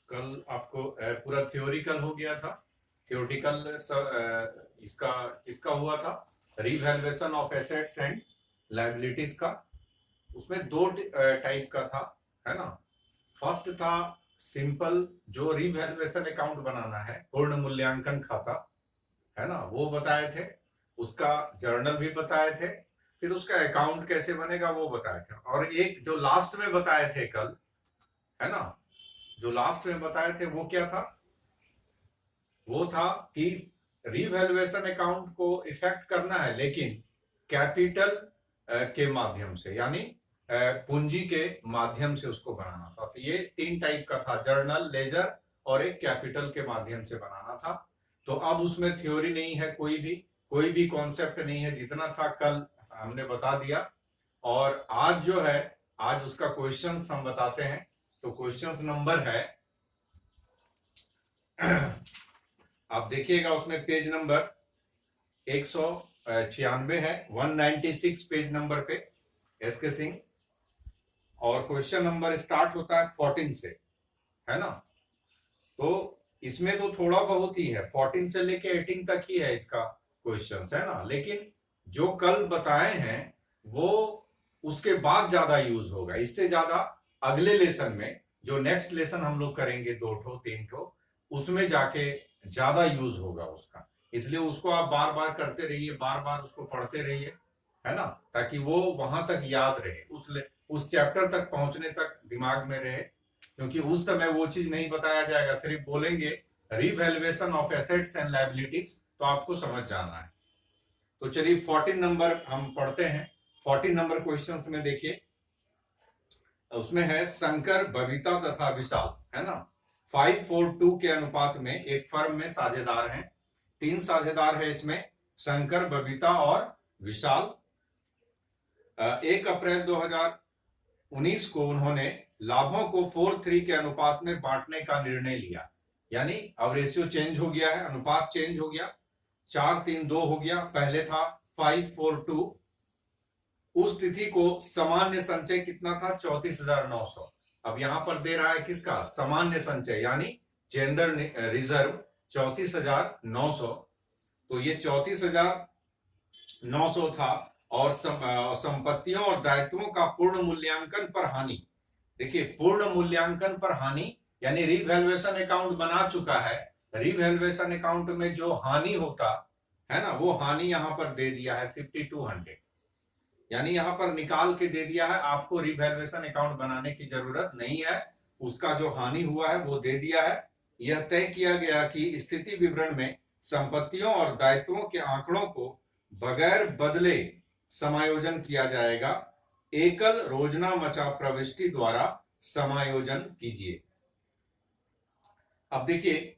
कल आपको पूरा थ्योरिकल हो गया था। थ्योरेटिकल इसका किसका हुआ था? Revaluation of assets and liabilities का। उसमें दो टाइप का था, है ना। फर्स्ट था सिंपल, जो रिवैल्यूएशन अकाउंट बनाना है, पूर्ण मूल्यांकन खाता, है ना, वो बताए थे। उसका जर्नल भी बताए थे। फिर उसका अकाउंट कैसे बनेगा वो बताए थे। और एक जो लास्ट में बताए थे कल, है ना, जो लास्ट में बताए थे वो क्या था? वो था कि रिवैल्यूएशन अकाउंट को इफेक्ट करना है, लेकिन कैपिटल के माध्यम से, यानी पूंजी के माध्यम से उसको बनाना था। तो ये तीन टाइप का था, जर्नल, लेजर और एक कैपिटल के माध्यम से बनाना था। तो अब उसमें थ्योरी नहीं है, कोई भी कॉन्सेप्ट नहीं है, जितना था कल हमने बता दिया। और आज जो है, आज उसका क्वेश्चंस हम बताते हैं। तो क्वेश्चंस नंबर है आप देखिएगा, उसमें पेज नंबर 196 है, 196 पेज नंबर पे, एस के सिंह। और क्वेश्चन नंबर स्टार्ट होता है 14 से, है ना। तो इसमें तो थोड़ा बहुत ही है, 14 से लेके 18 तक ही है इसका क्वेश्चन, है ना। लेकिन जो कल बताए हैं वो उसके बाद ज्यादा यूज होगा, इससे ज्यादा अगले लेसन में, जो नेक्स्ट लेसन हम लोग करेंगे, 2-3 उसमें जाके ज्यादा यूज होगा उसका। इसलिए उसको आप बार बार करते रहिए, बार बार उसको पढ़ते रहिए, है ना, ताकि वो वहां तक याद रहे, उस चैप्टर तक पहुंचने तक दिमाग में रहे। क्योंकि उस समय वो चीज नहीं बताया जाएगा, सिर्फ बोलेंगे revaluation of assets and liabilities, तो आपको समझ जाना है। तो चलिए 14 नंबर हम पढ़ते हैं। 14 नंबर क्वेश्चंस में देखिए, उसमें है शंकर, बबीता तथा विशाल, है ना, 5:4 के अनुपात में एक फर्म में साझेदार हैं। 3 साझेदार है इसमें, शंकर, बबीता और विशाल। 1 अप्रैल 2019 को उन्होंने लाभों को 4:3 के अनुपात में बांटने का निर्णय लिया। यानी अब रेशियो चेंज हो गया है, अनुपात चेंज हो गया, 4:3:2 हो गया, पहले था 5:4:2। उस तिथि को सामान्य संचय कितना था? 34,900। अब यहां पर दे रहा है किसका? सामान्य संचय, यानी जनरल रिजर्व 34,900। तो ये 34,900 था। और संपत्तियों और दायित्वों का पूर्ण मूल्यांकन पर हानि। देखिए, पूर्ण मूल्यांकन पर हानि यानी रिवैल्यूएशन अकाउंट बना चुका है, रिवैल्यूएशन अकाउंट में जो हानि होता है ना, वो हानि यहां पर दे दिया है 5200। यानी यहां पर निकाल के दे दिया है, आपको रिवैल्यूएशन अकाउंट बनाने की जरूरत नहीं है। उसका जो हानि हुआ है वो दे दिया है। यह तय किया गया कि स्थिति विवरण में संपत्तियों और दायित्वों के आंकड़ों को बगैर बदले समायोजन किया जाएगा। एकल रोजना मचा प्रविष्टि द्वारा समायोजन कीजिए। अब देखिए,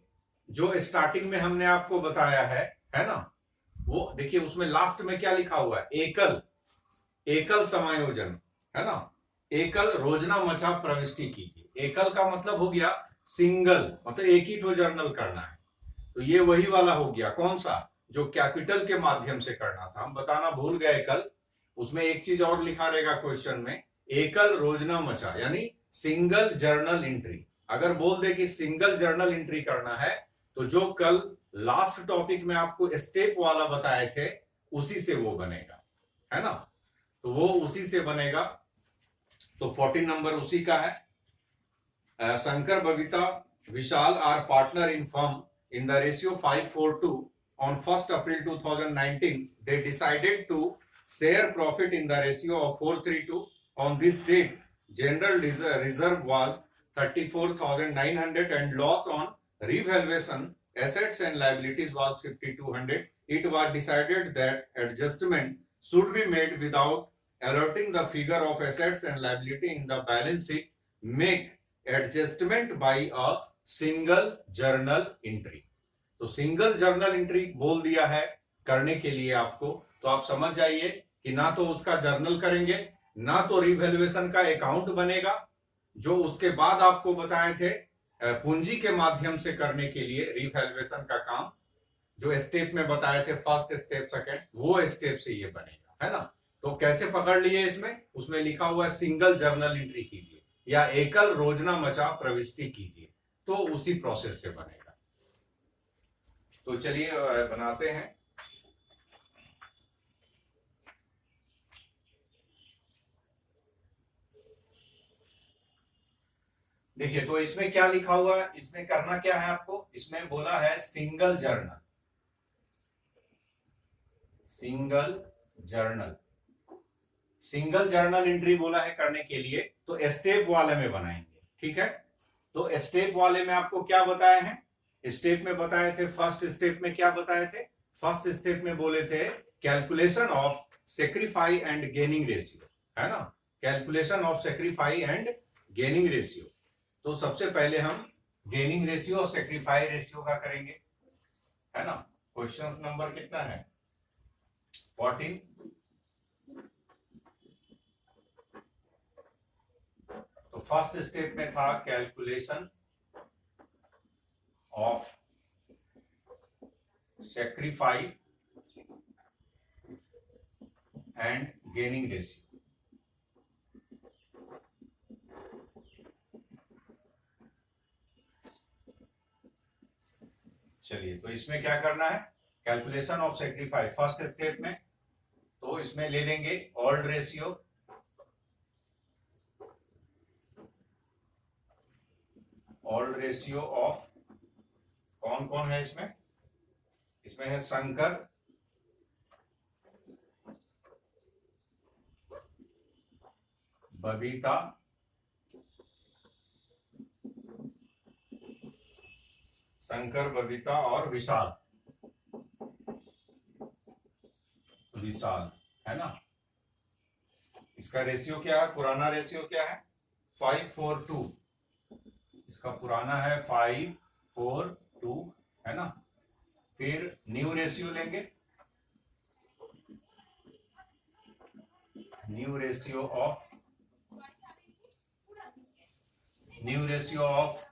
जो स्टार्टिंग में हमने आपको बताया है ना, वो देखिए उसमें लास्ट में क्या लिखा हुआ है? एकल समायोजन, है ना, एकल रोजना मचा प्रविष्टि कीजिए। एकल का मतलब हो गया सिंगल, मतलब एक ही ठो जर्नल करना है। तो ये वही वाला हो गया, कौन सा? जो कैपिटल के माध्यम से करना था, हम बताना भूल गए कल। उसमें एक चीज और लिखा रहेगा क्वेश्चन में, एकल रोजना मचा, यानी सिंगल जर्नल एंट्री। अगर बोल दे कि सिंगल जर्नल एंट्री करना है, तो जो कल लास्ट टॉपिक में आपको स्टेप वाला बताए थे, उसी से वो बनेगा, है ना। तो वो उसी से बनेगा। तो 14 नंबर उसी का है। Shankar, Babita, Vishal are partner in firm in the ratio 5:4:2 on 1st April 2019. They decided to share profit in the ratio of 4:3:2. On this date, general reserve was 34,900 and loss on revaluation assets and liabilities was 5,200. It was decided that adjustment should be made without alerting the figure of assets and liability in the balance sheet. Make adjustment by a single journal entry. तो single journal entry बोल दिया है करने के लिए आपको, तो आप समझ जाइए कि ना तो उसका जर्नल करेंगे, ना तो रिवैल्यूएशन का अकाउंट बनेगा। जो उसके बाद आपको बताए थे पूंजी के माध्यम से करने के लिए रिवैल्यूएशन का काम, जो स्टेप में बताए थे, फर्स्ट स्टेप, सेकंड, वो स्टेप से ये बनेगा, है ना। तो कैसे पकड़ लिए? उसमें लिखा हुआ है सिंगल जर्नल एंट्री कीजिए या एकल रोजना मचा प्रविष्टि कीजिए। तो उसी प्रोसेस से बनेगा। तो चलिए बनाते हैं। देखिए, तो इसमें क्या लिखा हुआ है, इसमें करना क्या है आपको, इसमें बोला है single journal, single journal, single journal entry बोला है करने के लिए, तो स्टेप वाले में बनाएंगे। ठीक है, तो स्टेप वाले में आपको क्या बताए हैं, स्टेप में बताए थे, फर्स्ट स्टेप में क्या बताए थे, फर्स्ट स्टेप में बोले थे calculation of sacrifice and gaining ratio, है ना, calculation of sacrifice and gaining ratio. तो सबसे पहले हम गेनिंग रेशियो और सेक्रीफाई रेशियो का करेंगे, है ना। क्वेश्चन नंबर कितना है, 14। तो फर्स्ट स्टेप में था calculation of sacrifice and gaining ratio. चलिए, तो इसमें क्या करना है, calculation of sacrifice first step में, तो इसमें ले लेंगे old ratio, old ratio of कौन कौन है इसमें, इसमें है शंकर, बबीता, शंकर, बबीता और विशाल, विशाल, है ना। इसका रेशियो क्या है, पुराना रेशियो क्या है, 5:4:2, इसका पुराना है 5:4:2, है ना। फिर न्यू रेशियो लेंगे, new ratio of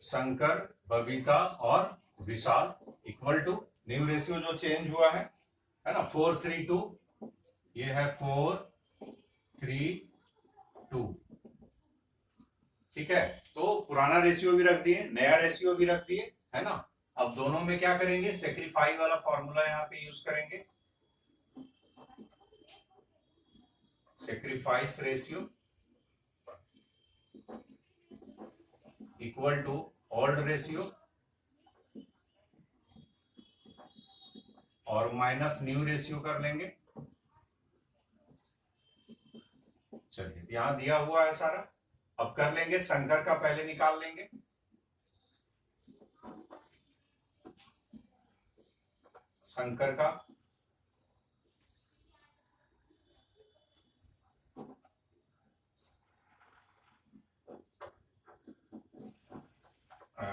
Shankar, Babita और विशाल इक्वल टू न्यू रेशियो जो चेंज हुआ है ना, 4:3:2, ये है 4:3:2। ठीक है, तो पुराना रेशियो भी रख दिए, नया रेशियो भी रख दिए, है ना। अब दोनों में क्या करेंगे, सेक्रीफाई वाला फॉर्मूला यहाँ पे यूज करेंगे, sacrifice ratio equal to old ratio और माइनस न्यू रेशियो कर लेंगे। चलिए, यहां दिया हुआ है सारा, अब कर लेंगे शंकर का, पहले निकाल लेंगे, शंकर का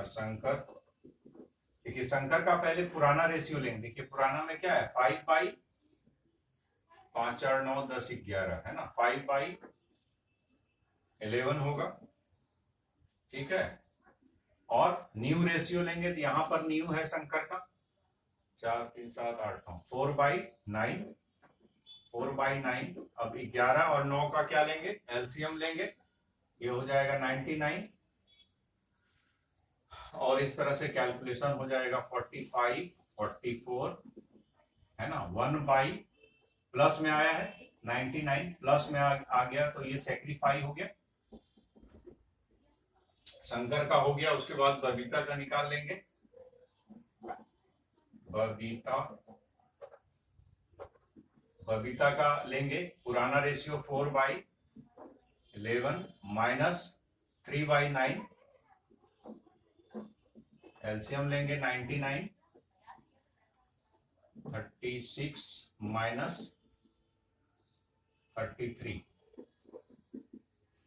शंकर, देखिए शंकर का पहले पुराना रेशियो लेंगे। देखिए पुराना में क्या है, 5/5 4 9 10 11, है ना, 5/11 होगा। ठीक है, और न्यू रेशियो लेंगे, तो यहां पर न्यू है शंकर का 4 3 7 8 9, 4/9, 4/9। अब 11 और 9 का क्या लेंगे, एलसीएम लेंगे, ये हो जाएगा 99, और इस तरह से कैलकुलेशन हो जाएगा 45 44, है ना। 1 प्लस में आया है 99, प्लस में आ गया, तो ये सेक्रीफाई हो गया, शंकर का हो गया। उसके बाद बबीता का निकाल लेंगे, बबीता का लेंगे पुराना रेशियो 4/11 माइनस 3/9, एलसीएम लेंगे 99, 36 माइनस 33,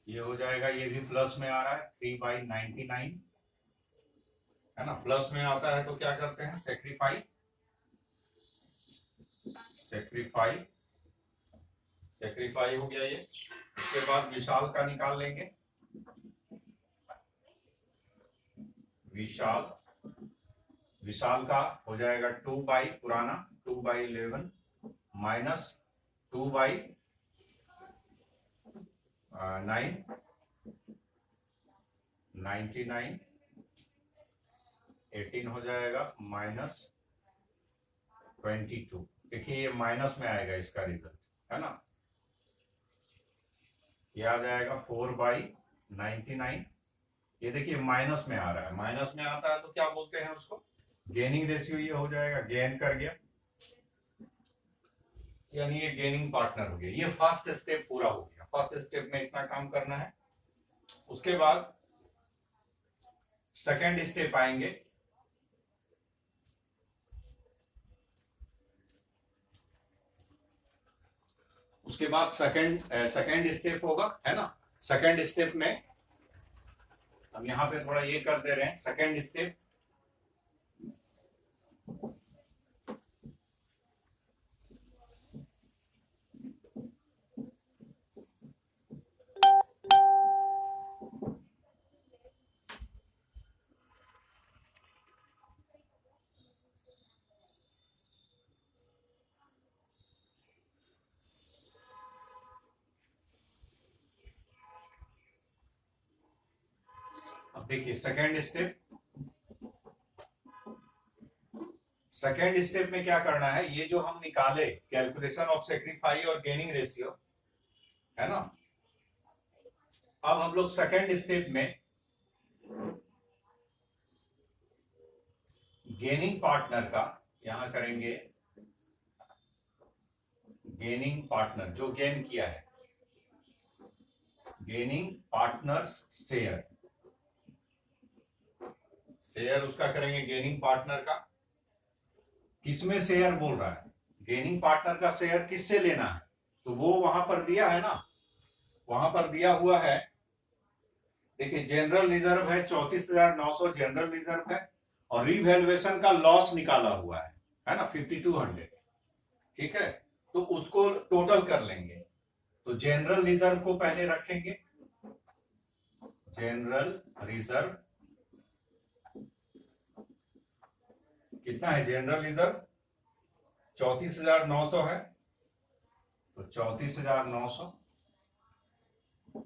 ये हो जाएगा, ये भी प्लस में आ रहा है 3/99, है ना। प्लस में आता है तो क्या करते हैं, सेक्रीफाई हो गया ये। उसके बाद विशाल का निकाल लेंगे, विशाल का हो जाएगा 2 पुराना 2/11 माइनस 2/9 99, 18 हो जाएगा -22। देखिए ये माइनस में आएगा इसका रिजल्ट, है ना। ये आ जाएगा 4/99। ये देखिए माइनस में आ रहा है, माइनस में आता है तो क्या बोलते हैं उसको, गेनिंग रेशियो ये हो जाएगा, गेन कर गया, यानी ये गेनिंग पार्टनर हो गया। ये फर्स्ट स्टेप पूरा हो गया। फर्स्ट स्टेप में इतना काम करना है। उसके बाद सेकेंड स्टेप आएंगे। उसके बाद सेकेंड स्टेप होगा, है ना। सेकेंड स्टेप में हम यहां पे थोड़ा ये कर दे रहे हैं। सेकेंड स्टेप, अब देखिए सेकेंड स्टेप में क्या करना है, ये जो हम निकाले कैलकुलेशन ऑफ सेक्रीफाई और गेनिंग रेशियो, है ना। अब हम लोग सेकेंड स्टेप में गेनिंग पार्टनर का यहां करेंगे। गेनिंग पार्टनर जो गेन किया है, गेनिंग पार्टनर्स शेयर, शेयर उसका करेंगे गेनिंग पार्टनर का। किसमें शेयर बोल रहा है, गेनिंग पार्टनर का शेयर किससे लेना है, तो वो वहां पर दिया है ना, वहां पर दिया हुआ है। देखिए जनरल रिजर्व है 34,900 जनरल रिजर्व है, और रिवैल्यूएशन का लॉस निकाला हुआ है ना 5200। ठीक है, तो उसको टोटल कर लेंगे। तो जनरल रिजर्व को पहले रखेंगे। जनरल रिजर्व कितना है, जनरल रिजर्व 34,900 है, तो 34,900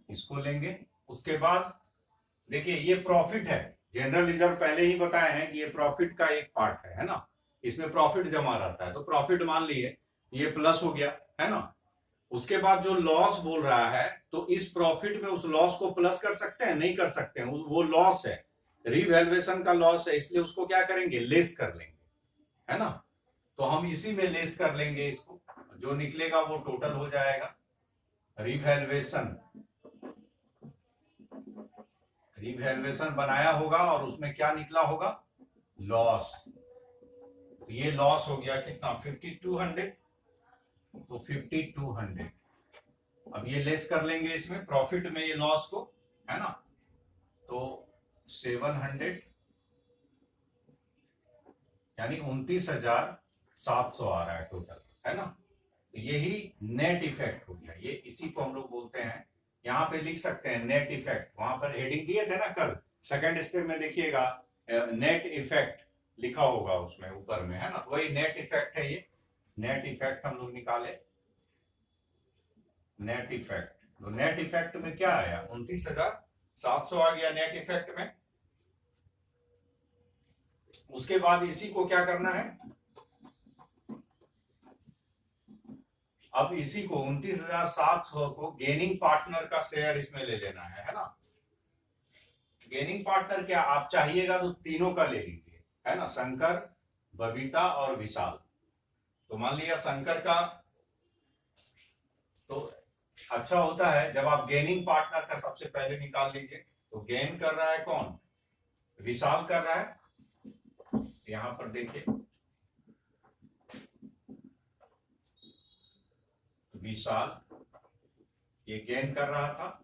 इसको लेंगे। उसके बाद देखिए ये प्रॉफिट है, जनरल रिजर्व पहले ही बताए हैं कि ये प्रॉफिट का एक पार्ट है ना, इसमें प्रॉफिट जमा रहता है, तो प्रॉफिट मान लिए ये प्लस हो गया, है ना। उसके बाद जो लॉस बोल रहा है, तो इस प्रॉफिट में उस लॉस को प्लस कर सकते हैं, नहीं कर सकते हैं, वो लॉस है, रिवैल्यूएशन का लॉस है, इसलिए उसको क्या करेंगे, लेस कर लेंगे, है ना। तो हम इसी में लेस कर लेंगे इसको, जो निकलेगा वो टोटल हो जाएगा। रिवैल्यूएशन रिवैल्यूएशन बनाया होगा और उसमें क्या निकला होगा, लॉस। तो ये लॉस हो गया कितना, 5200। तो 5200 अब ये लेस कर लेंगे इसमें प्रॉफिट में ये लॉस को, है ना। तो 700 यानी 29,700 आ रहा है टोटल, है ना। तो यही नेट इफेक्ट हो गया। ये इसी को हम लोग बोलते हैं, यहाँ पे लिख सकते हैं नेट इफेक्ट। वहां पर हेडिंग दिए थे ना कल, सेकंड स्टेप में देखिएगा नेट इफेक्ट लिखा होगा उसमें ऊपर में, है ना। तो वही नेट इफेक्ट है ये। नेट इफेक्ट हम लोग निकाले, नेट इफेक्ट। तो नेट इफेक्ट में क्या आया, 29,700 आ गया नेट इफेक्ट में। उसके बाद इसी को क्या करना है, अब इसी को 29,700 को गेनिंग पार्टनर का शेयर इसमें ले लेना है ना। गेनिंग पार्टनर क्या, आप चाहिएगा तो तीनों का ले लीजिए, है ना, शंकर, बबीता और विशाल। तो मान लिया शंकर का, तो अच्छा होता है जब आप गेनिंग पार्टनर का सबसे पहले निकाल लीजिए। तो गेन कर रहा है कौन, विशाल कर रहा है। यहां पर देखिए विशाल ये गेन कर रहा था,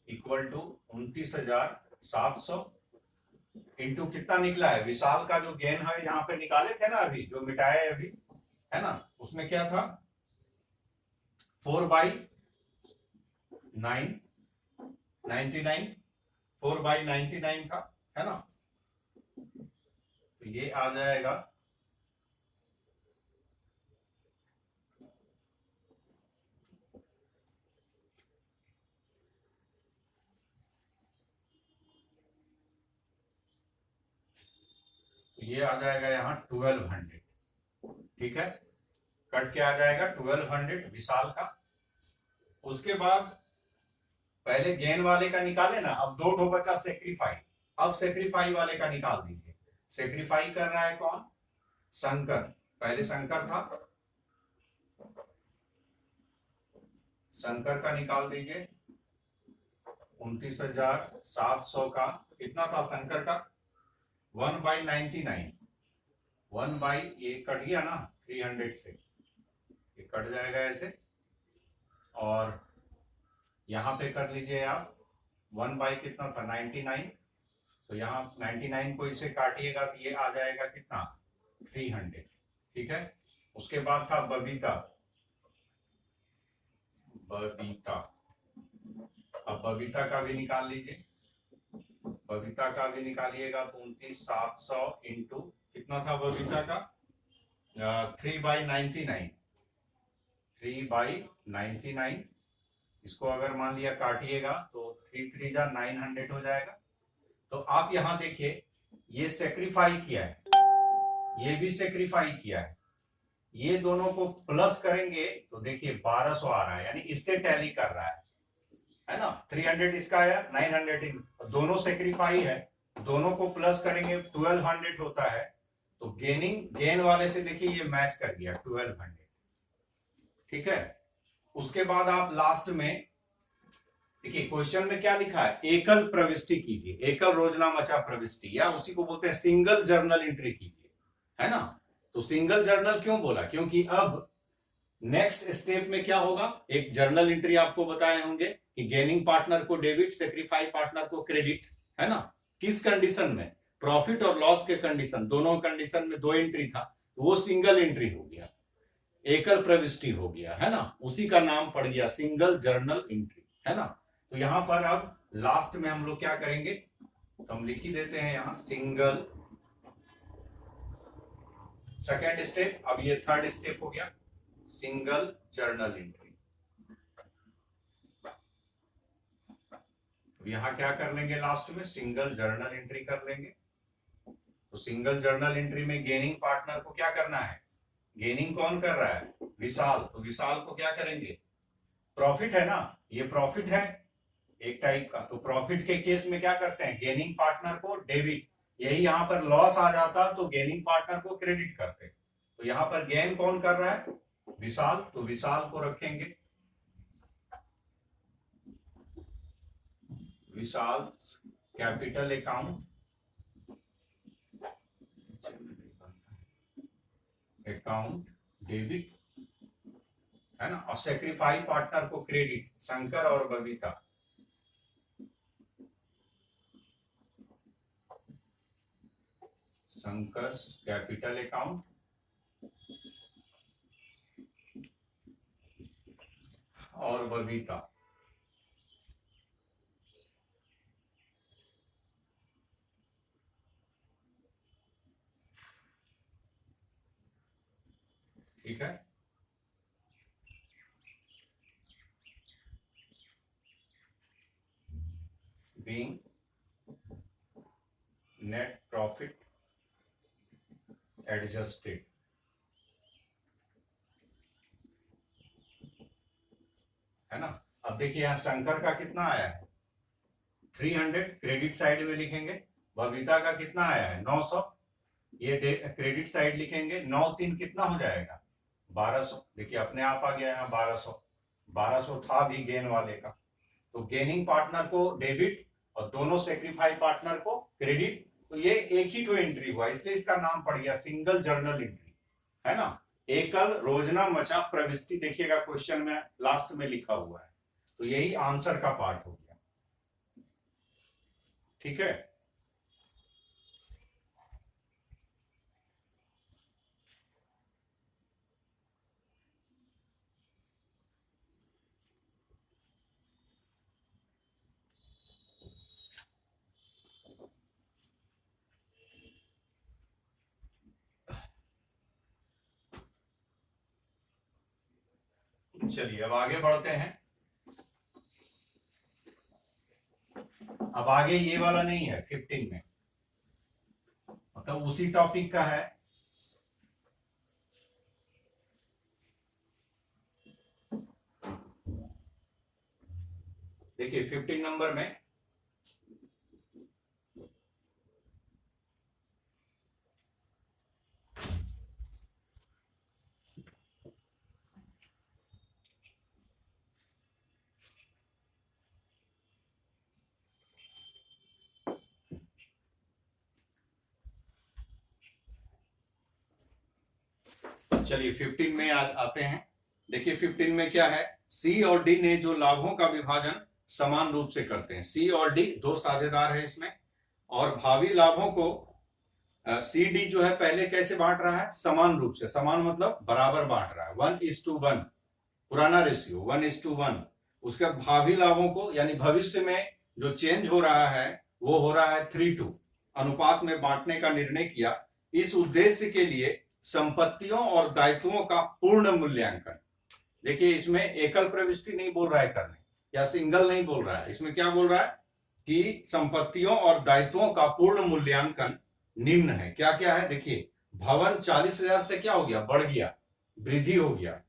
इक्वल टू 29,700 इंटू कितना निकला है, विशाल का जो गेन है यहाँ पे निकाले थे ना अभी, जो मिटाए अभी, है ना, उसमें क्या था 4/99, 4/99 था, है ना। तो ये आ जाएगा ये आ जाएगा यहाँ 1200, ठीक है, कट के आ जाएगा 1200 विशाल का। उसके बाद पहले गेन वाले का निकाले ना, अब दो ठो बचा सेक्रीफाई, अब सेक्रीफाई वाले का निकाल दीजिए। सेक्रीफाई कर रहा है कौन? शंकर, पहले शंकर था, शंकर का निकाल दीजिए। 29,700 का कितना था शंकर का? 1/99, 1 बाई, ये कट गया ना 300 से, ये कट जाएगा ऐसे, और यहां पे कर लीजिए आप 1 बाई कितना था 99, तो यहाँ 99 को इसे काटिएगा तो ये आ जाएगा कितना 300, ठीक है। उसके बाद था बबीता, बबीता, अब बबीता का भी निकाल लीजिए, बबीता का भी निकालिएगा तो 29,700 इंटू कितना था बबीता का 3/99, 3/99, इसको अगर मान लिया काटिएगा तो 3 3 जा 900 हो जाएगा। तो आप यहां देखिए ये सेक्रीफाई किया है, ये भी सेक्रीफाई किया है, ये दोनों को प्लस करेंगे तो देखिए 1200 आ रहा है, यानी इससे टैली कर रहा है ना। 300 इसका है, 900 दोनों सेक्रीफाई है, दोनों को प्लस करेंगे 1200 होता है। तो गेन वाले से देखिए ये मैच कर गया 1200, ठीक है। उसके बाद आप लास्ट में देखिए क्वेश्चन में क्या लिखा है, एकल प्रविष्टि कीजिए, एकल रोजनामचा प्रविष्टि, या उसी को बोलते हैं सिंगल जर्नल एंट्री कीजिए, है ना। तो सिंगल जर्नल क्यों बोला? क्योंकि अब नेक्स्ट स्टेप में क्या होगा, एक जर्नल एंट्री आपको बताए होंगे कि गेनिंग पार्टनर को डेबिट, सेक्रीफाई पार्टनर को क्रेडिट, है ना। किस कंडीशन में? प्रॉफिट और लॉस के कंडीशन, दोनों कंडीशन में 2 एंट्री था, तो वो सिंगल एंट्री हो गया, एकल प्रविष्टि हो गया, है ना, उसी का नाम पड़ गया सिंगल जर्नल एंट्री, है ना। तो यहां पर अब लास्ट में हम लोग क्या करेंगे, तो हम लिख ही देते हैं यहां सिंगल, सेकेंड स्टेप, अब ये थर्ड स्टेप हो गया सिंगल जर्नल एंट्री। यहां क्या कर लेंगे, लास्ट में सिंगल जर्नल एंट्री कर लेंगे। तो सिंगल जर्नल एंट्री में गेनिंग पार्टनर को क्या करना है, गेनिंग कौन कर रहा है, विशाल, तो विशाल को क्या करेंगे, प्रॉफिट है ना, ये प्रॉफिट है एक टाइप का, तो प्रॉफिट के केस में क्या करते हैं, गेनिंग पार्टनर को डेबिट, यही यहां पर लॉस आ जाता तो गेनिंग पार्टनर को क्रेडिट करते। तो यहां पर गेन कौन कर रहा है, विशाल, तो विशाल को रखेंगे, विशाल कैपिटल अकाउंट, अकाउंट डेबिट, है ना, और सेक्रीफाई पार्टनर को क्रेडिट, शंकर और बबीता, शंकर कैपिटल अकाउंट और बबीता, ठीक है। बीइंग नेट प्रॉफिट एडजस्टेड, है ना। अब देखिए यहां शंकर का कितना आया है 300, क्रेडिट साइड में लिखेंगे, बबीता का कितना आया है 900, ये क्रेडिट साइड लिखेंगे, 9 3 कितना हो जाएगा 1200, देखिए अपने आप आ गया यहाँ 1200, 1200 था भी गेन वाले का। तो गेनिंग पार्टनर को डेबिट और दोनों सेक्रीफाई पार्टनर को क्रेडिट, तो ये एक ही तो एंट्री हुआ, इसलिए इसका नाम पड़ गया सिंगल जर्नल एंट्री, है ना। एकल रोजनामचा प्रविष्टि, देखिएगा क्वेश्चन में लास्ट में लिखा हुआ है, तो यही आंसर का पार्ट हो गया, ठीक है। चलिए अब आगे बढ़ते हैं। अब आगे ये वाला नहीं है 15 में, मतलब उसी टॉपिक का है। देखिए 15 नंबर में चलिए 15 में आते हैं। देखिए 15 में क्या है, सी और डी ने जो लाभों का विभाजन समान रूप से करते हैं। सी और डी दो साझेदार है इसमें, और भावी लाभों को सी डी जो है पहले कैसे बांट रहा है, समान रूप से। समान मतलब बराबर बांट रहा है, 1:1, पुराना रेशियो 1:1। उसके बाद भावी लाभों को यानी भविष्य में जो चेंज हो रहा है वो हो रहा है 3:2 अनुपात में बांटने का निर्णय किया। इस उद्देश्य के लिए संपत्तियों और दायित्वों का पूर्ण मूल्यांकन। देखिए इसमें एकल प्रविष्टि नहीं बोल रहा है करने, या सिंगल नहीं बोल रहा है, इसमें क्या बोल रहा है कि संपत्तियों और दायित्वों का पूर्ण मूल्यांकन निम्न है। क्या क्या है देखिए, भवन 40,000 से क्या हो गया, बढ़ गया, वृद्धि हो गया।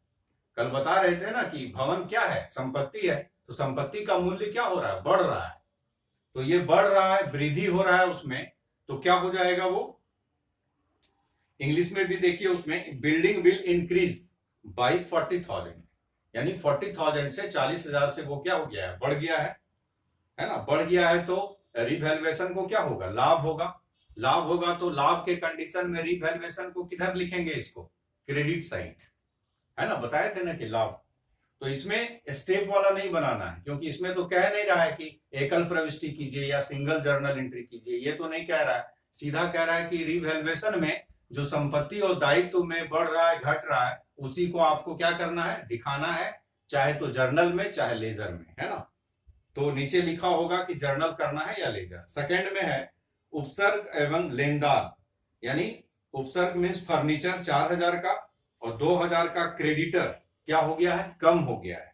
कल बता रहे थे ना कि भवन क्या है, संपत्ति है, तो संपत्ति का मूल्य क्या हो रहा है, बढ़ रहा है। तो ये बढ़ रहा है, वृद्धि हो रहा है उसमें, तो क्या हो जाएगा वो, इंग्लिश में भी देखिए उसमें बिल्डिंग विल इंक्रीज बाई 40,000, यानी 40,000 से 40,000 से वो क्या हो गया है, बढ़ गया है ना, बढ़ गया है। तो रिवैल्यूएशन को क्या होगा, लाभ होगा। लाभ होगा तो लाभ के कंडीशन में रिवैल्यूएशन को किधर लिखेंगे, इसको क्रेडिट साइड, है ना, बताए थे ना कि लाभ। तो इसमें स्टेप वाला नहीं बनाना है, क्योंकि इसमें तो कह नहीं रहा है कि एकल प्रविष्टि कीजिए या सिंगल जर्नल एंट्री कीजिए, ये तो नहीं कह रहा है। सीधा कह रहा है कि रिवैल्यूएशन में जो संपत्ति और दायित्व में बढ़ रहा है, घट रहा है, उसी को आपको क्या करना है, दिखाना है, चाहे तो जर्नल में चाहे लेजर में, है ना। तो नीचे लिखा होगा कि जर्नल करना है या लेजर। सेकंड में है उपसर्ग एवं लेनदार, यानी उपसर्ग मीन्स फर्नीचर 4,000 का, और 2,000 का क्रेडिटर क्या हो गया है, कम हो गया है।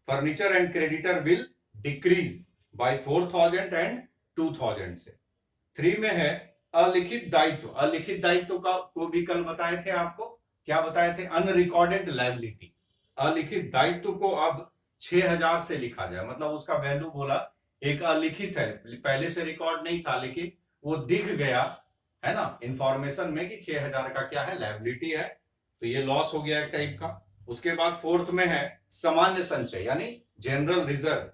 Furniture and creditor will decrease by 4,000 and 2,000 से। 3 में है अलिखित दायित्व। अलिखित दायित्व का को भी कल बताए थे आपको, क्या बताए थे, अनरिकॉर्डेड लायबिलिटी। अलिखित दायित्व को अब 6,000 से लिखा जाए, मतलब उसका वैल्यू बोला, एक अलिखित है, पहले से रिकॉर्ड नहीं था लेकिन वो दिख गया है ना इंफॉर्मेशन में कि 6,000 का क्या है, लायबिलिटी है, तो ये लॉस हो गया एक टाइप का। उसके बाद 4th में है सामान्य संचय, यानी जनरल रिजर्व।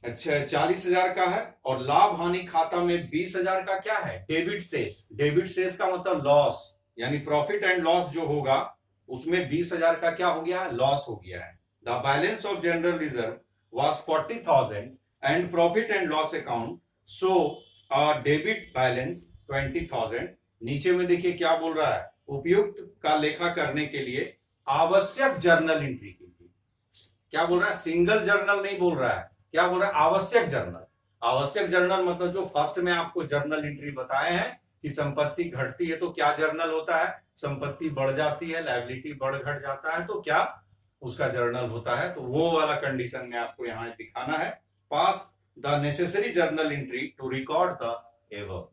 अच्छा 40,000 का है, और लाभ हानि खाता में 20,000 का क्या है, डेबिट शेष। डेबिट शेष का मतलब लॉस, यानी प्रॉफिट एंड लॉस जो होगा उसमें 20,000 का क्या हो गया है, लॉस हो गया है। The balance of general reserve was 40,000 and profit and loss account so debit balance 20,000। नीचे में देखिए क्या बोल रहा है, उपयुक्त का लेखा करने के लिए आवश्यक जर्नल एंट्री कीजिए। क्या बोल रहा है, सिंगल जर्नल नहीं बोल रहा है, क्या बोल रहा है, आवश्यक जर्नल। आवश्यक जर्नल मतलब जो फर्स्ट में आपको जर्नल एंट्री बताए हैं कि संपत्ति घटती है तो क्या जर्नल होता है, संपत्ति बढ़ जाती है, लायबिलिटी बढ़ घट जाता है तो क्या उसका जर्नल होता है। तो वो वाला कंडीशन में आपको यहाँ दिखाना है, pass the necessary journal entry to record the above,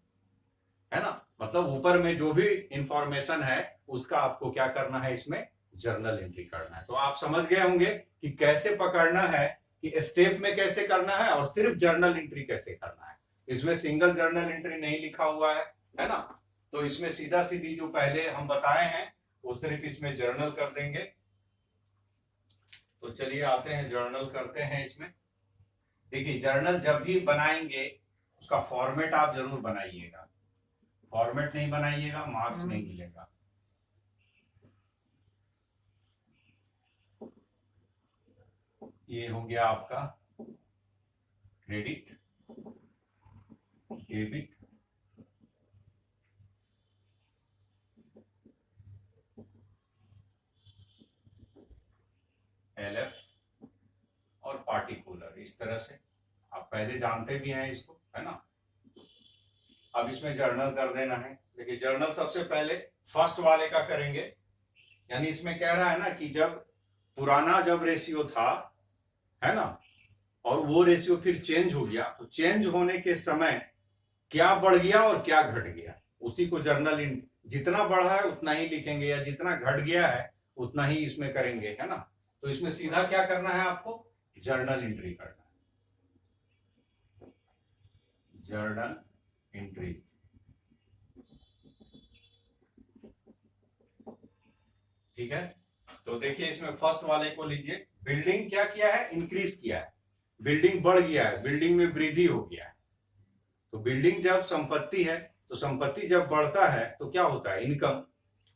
है ना, मतलब ऊपर में जो भी इंफॉर्मेशन है उसका आपको क्या करना है, इसमें जर्नल एंट्री करना है। तो आप समझ गए होंगे कि कैसे पकड़ना है, कि स्टेप में कैसे करना है, और सिर्फ जर्नल एंट्री कैसे करना है। इसमें सिंगल जर्नल एंट्री नहीं लिखा हुआ है ना, तो इसमें सीधा सीधी जो पहले हम बताए हैं वो सिर्फ इसमें जर्नल कर देंगे। तो चलिए आते हैं, जर्नल करते हैं इसमें। देखिए जर्नल जब भी बनाएंगे उसका फॉर्मेट आप जरूर बनाइएगा, फॉर्मेट नहीं बनाइएगा मार्क्स नहीं मिलेगा। ये हो गया आपका क्रेडिट, डेबिट, एलएफ और पार्टिकुलर। इस तरह से आप पहले जानते भी हैं इसको, है ना। अब इसमें जर्नल कर देना है। देखिए जर्नल सबसे पहले फर्स्ट वाले का करेंगे, यानी इसमें कह रहा है ना कि जब पुराना जब रेशियो था, है ना, और वो रेशियो फिर चेंज हो गया, तो चेंज होने के समय क्या बढ़ गया और क्या घट गया, उसी को जर्नल जितना बढ़ा है उतना ही लिखेंगे, या जितना घट गया है उतना ही इसमें करेंगे, है ना। तो इसमें सीधा क्या करना है आपको, जर्नल एंट्री करना है, जर्नल एंट्रीज। ठीक है, तो देखिए इसमें फर्स्ट वाले को लीजिए, बिल्डिंग क्या किया है, इंक्रीज किया है, बिल्डिंग बढ़ गया है, बिल्डिंग में वृद्धि हो गया है। तो बिल्डिंग जब संपत्ति है, तो संपत्ति जब बढ़ता है तो क्या होता है, इनकम।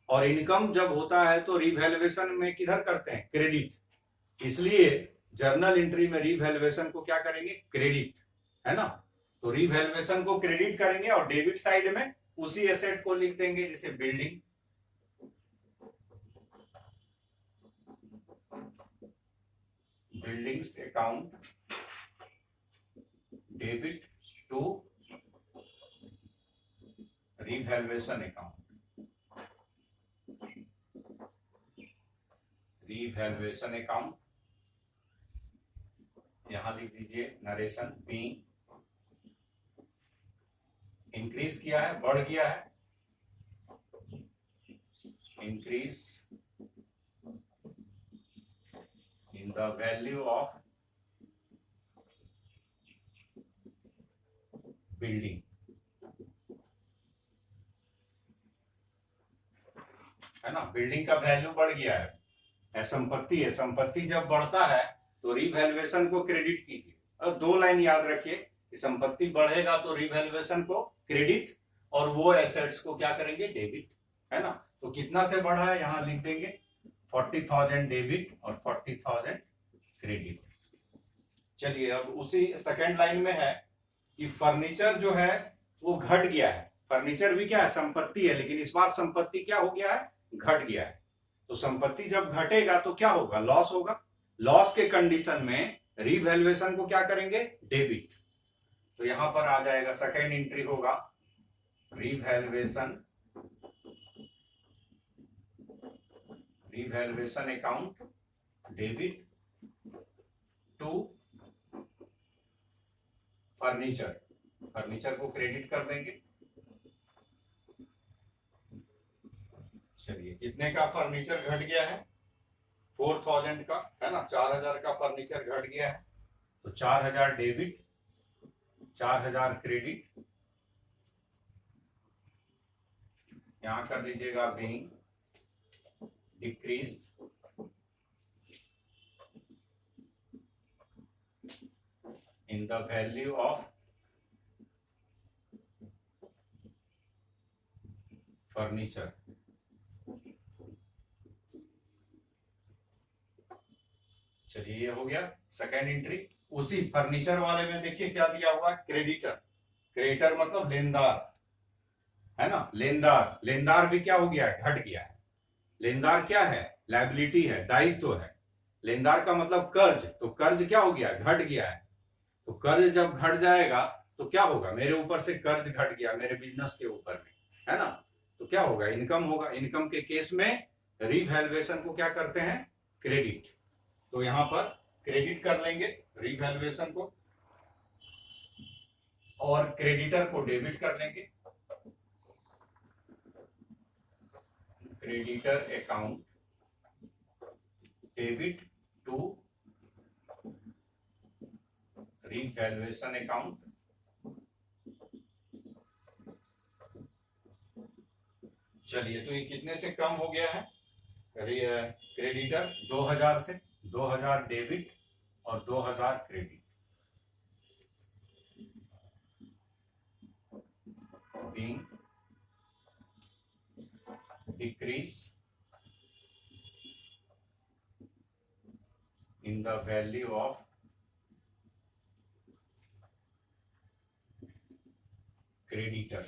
और इनकम जब होता है तो रिवैल्यूएशन में किधर करते हैं, क्रेडिट। इसलिए जर्नल एंट्री में रिवैल्यूएशन को क्या करेंगे, क्रेडिट, है ना। तो रिवैल्यूएशन को क्रेडिट करेंगे और डेबिट साइड में उसी एसेट को लिख देंगे, जैसे building, buildings account debit to revaluation account, revaluation account, यहां लिख दीजिए नरेशन बी, इंक्रीज किया है, बढ़ गया है, increase in the value of building, है ना। बिल्डिंग का वैल्यू बढ़ गया है, संपत्ति है, संपत्ति जब बढ़ता है तो रिवैल्यूएशन को क्रेडिट कीजिए। और दो लाइन याद रखिए कि संपत्ति बढ़ेगा तो रिवैल्यूएशन को क्रेडिट, और वो एसेट्स को क्या करेंगे, डेबिट, है ना। तो कितना से बढ़ा है, यहां लिख देंगे 40,000 डेबिट और 40,000 क्रेडिट। चलिए अब उसी सेकेंड लाइन में है कि फर्नीचर जो है वो घट गया है, फर्नीचर भी क्या है, संपत्ति है, लेकिन इस बार संपत्ति क्या हो गया है, घट गया है। तो संपत्ति जब घटेगा तो क्या होगा, लॉस होगा। लॉस के कंडीशन में रिवैल्यूएशन को क्या करेंगे, डेबिट। तो यहां पर आ जाएगा, सेकेंड एंट्री होगा revaluation, revaluation account debit to furniture, furniture को क्रेडिट कर देंगे। चलिए कितने का फर्नीचर घट गया है, 4,000 का, है ना, 4,000 का फर्नीचर घट गया है। तो 4,000 डेबिट, 4,000 क्रेडिट, यहां कर लीजिएगा being decrease in the value of furniture. चलिए ये हो गया सेकेंड एंट्री। उसी फर्नीचर वाले में देखिए क्या दिया हुआ है, क्रेडिटर, क्रेडिटर मतलब लेनदार, है ना, लेनदार, लेनदार भी क्या हो गया है, घट गया है। लेनदार क्या है, लायबिलिटी है, दायित्व है। लेनदार का मतलब कर्ज, तो कर्ज क्या हो गया, घट गया है। तो कर्ज जब घट जाएगा तो क्या होगा, मेरे ऊपर से कर्ज घट गया, मेरे बिजनेस के ऊपर में, है ना। तो क्या होगा, इनकम होगा। इनकम के केस में रिवैल्यूएशन को क्या करते हैं, क्रेडिट। तो यहां पर क्रेडिट कर लेंगे रिवैल्यूएशन को, और क्रेडिटर को डेबिट कर लेंगे, creditor account debit to revaluation account. चलिए तो ये कितने से कम हो गया है, क्रेडिटर 2,000 से, 2,000 डेबिट और 2,000 credit, being decrease in the value of creditor।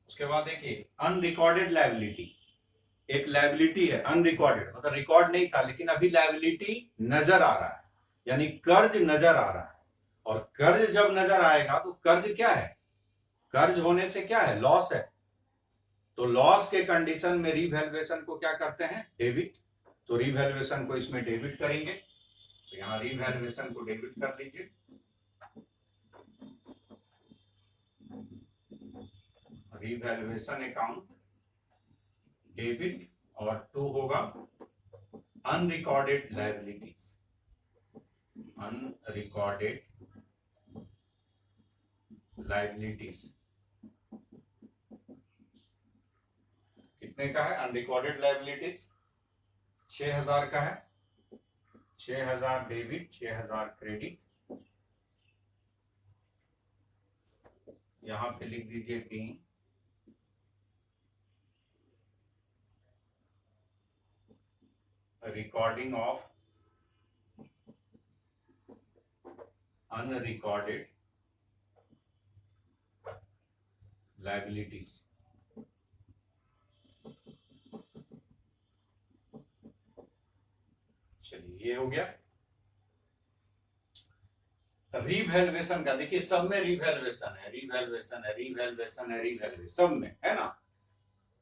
उसके बाद देखिए अनरिकॉर्डेड लायबिलिटी, एक लायबिलिटी है अनरिकॉर्डेड, मतलब रिकॉर्ड नहीं था लेकिन अभी लायबिलिटी नजर आ रहा है, यानी कर्ज नजर आ रहा है। और कर्ज जब नजर आएगा तो कर्ज क्या है, कर्ज होने से क्या है, लॉस है। तो लॉस के कंडीशन में रिवैल्यूएशन को क्या करते हैं, डेबिट। तो रिवैल्यूएशन को इसमें डेबिट करेंगे, तो यहाँ रिवैल्यूएशन को डेबिट कर लीजिए। रिवैल्यूएशन अकाउंट डेबिट, और 2 होगा अनरिकॉर्डेड लायबिलिटीज, अनरिकॉर्डेड लायबिलिटीज। कितने का है अनरिकॉर्डेड लायबिलिटीज? 6000 का है, 6000 डेबिट, 6000 क्रेडिट। यहां पे लिख दीजिए T, recording of unrecorded liabilities. चलिए ये हो गया। रिवैल्यूएशन का देखिए, सब में रिवैल्यूएशन है, रिवैल्यूएशन है, रिवैल्यूएशन है, रिवैल्यूएशन सब में है ना।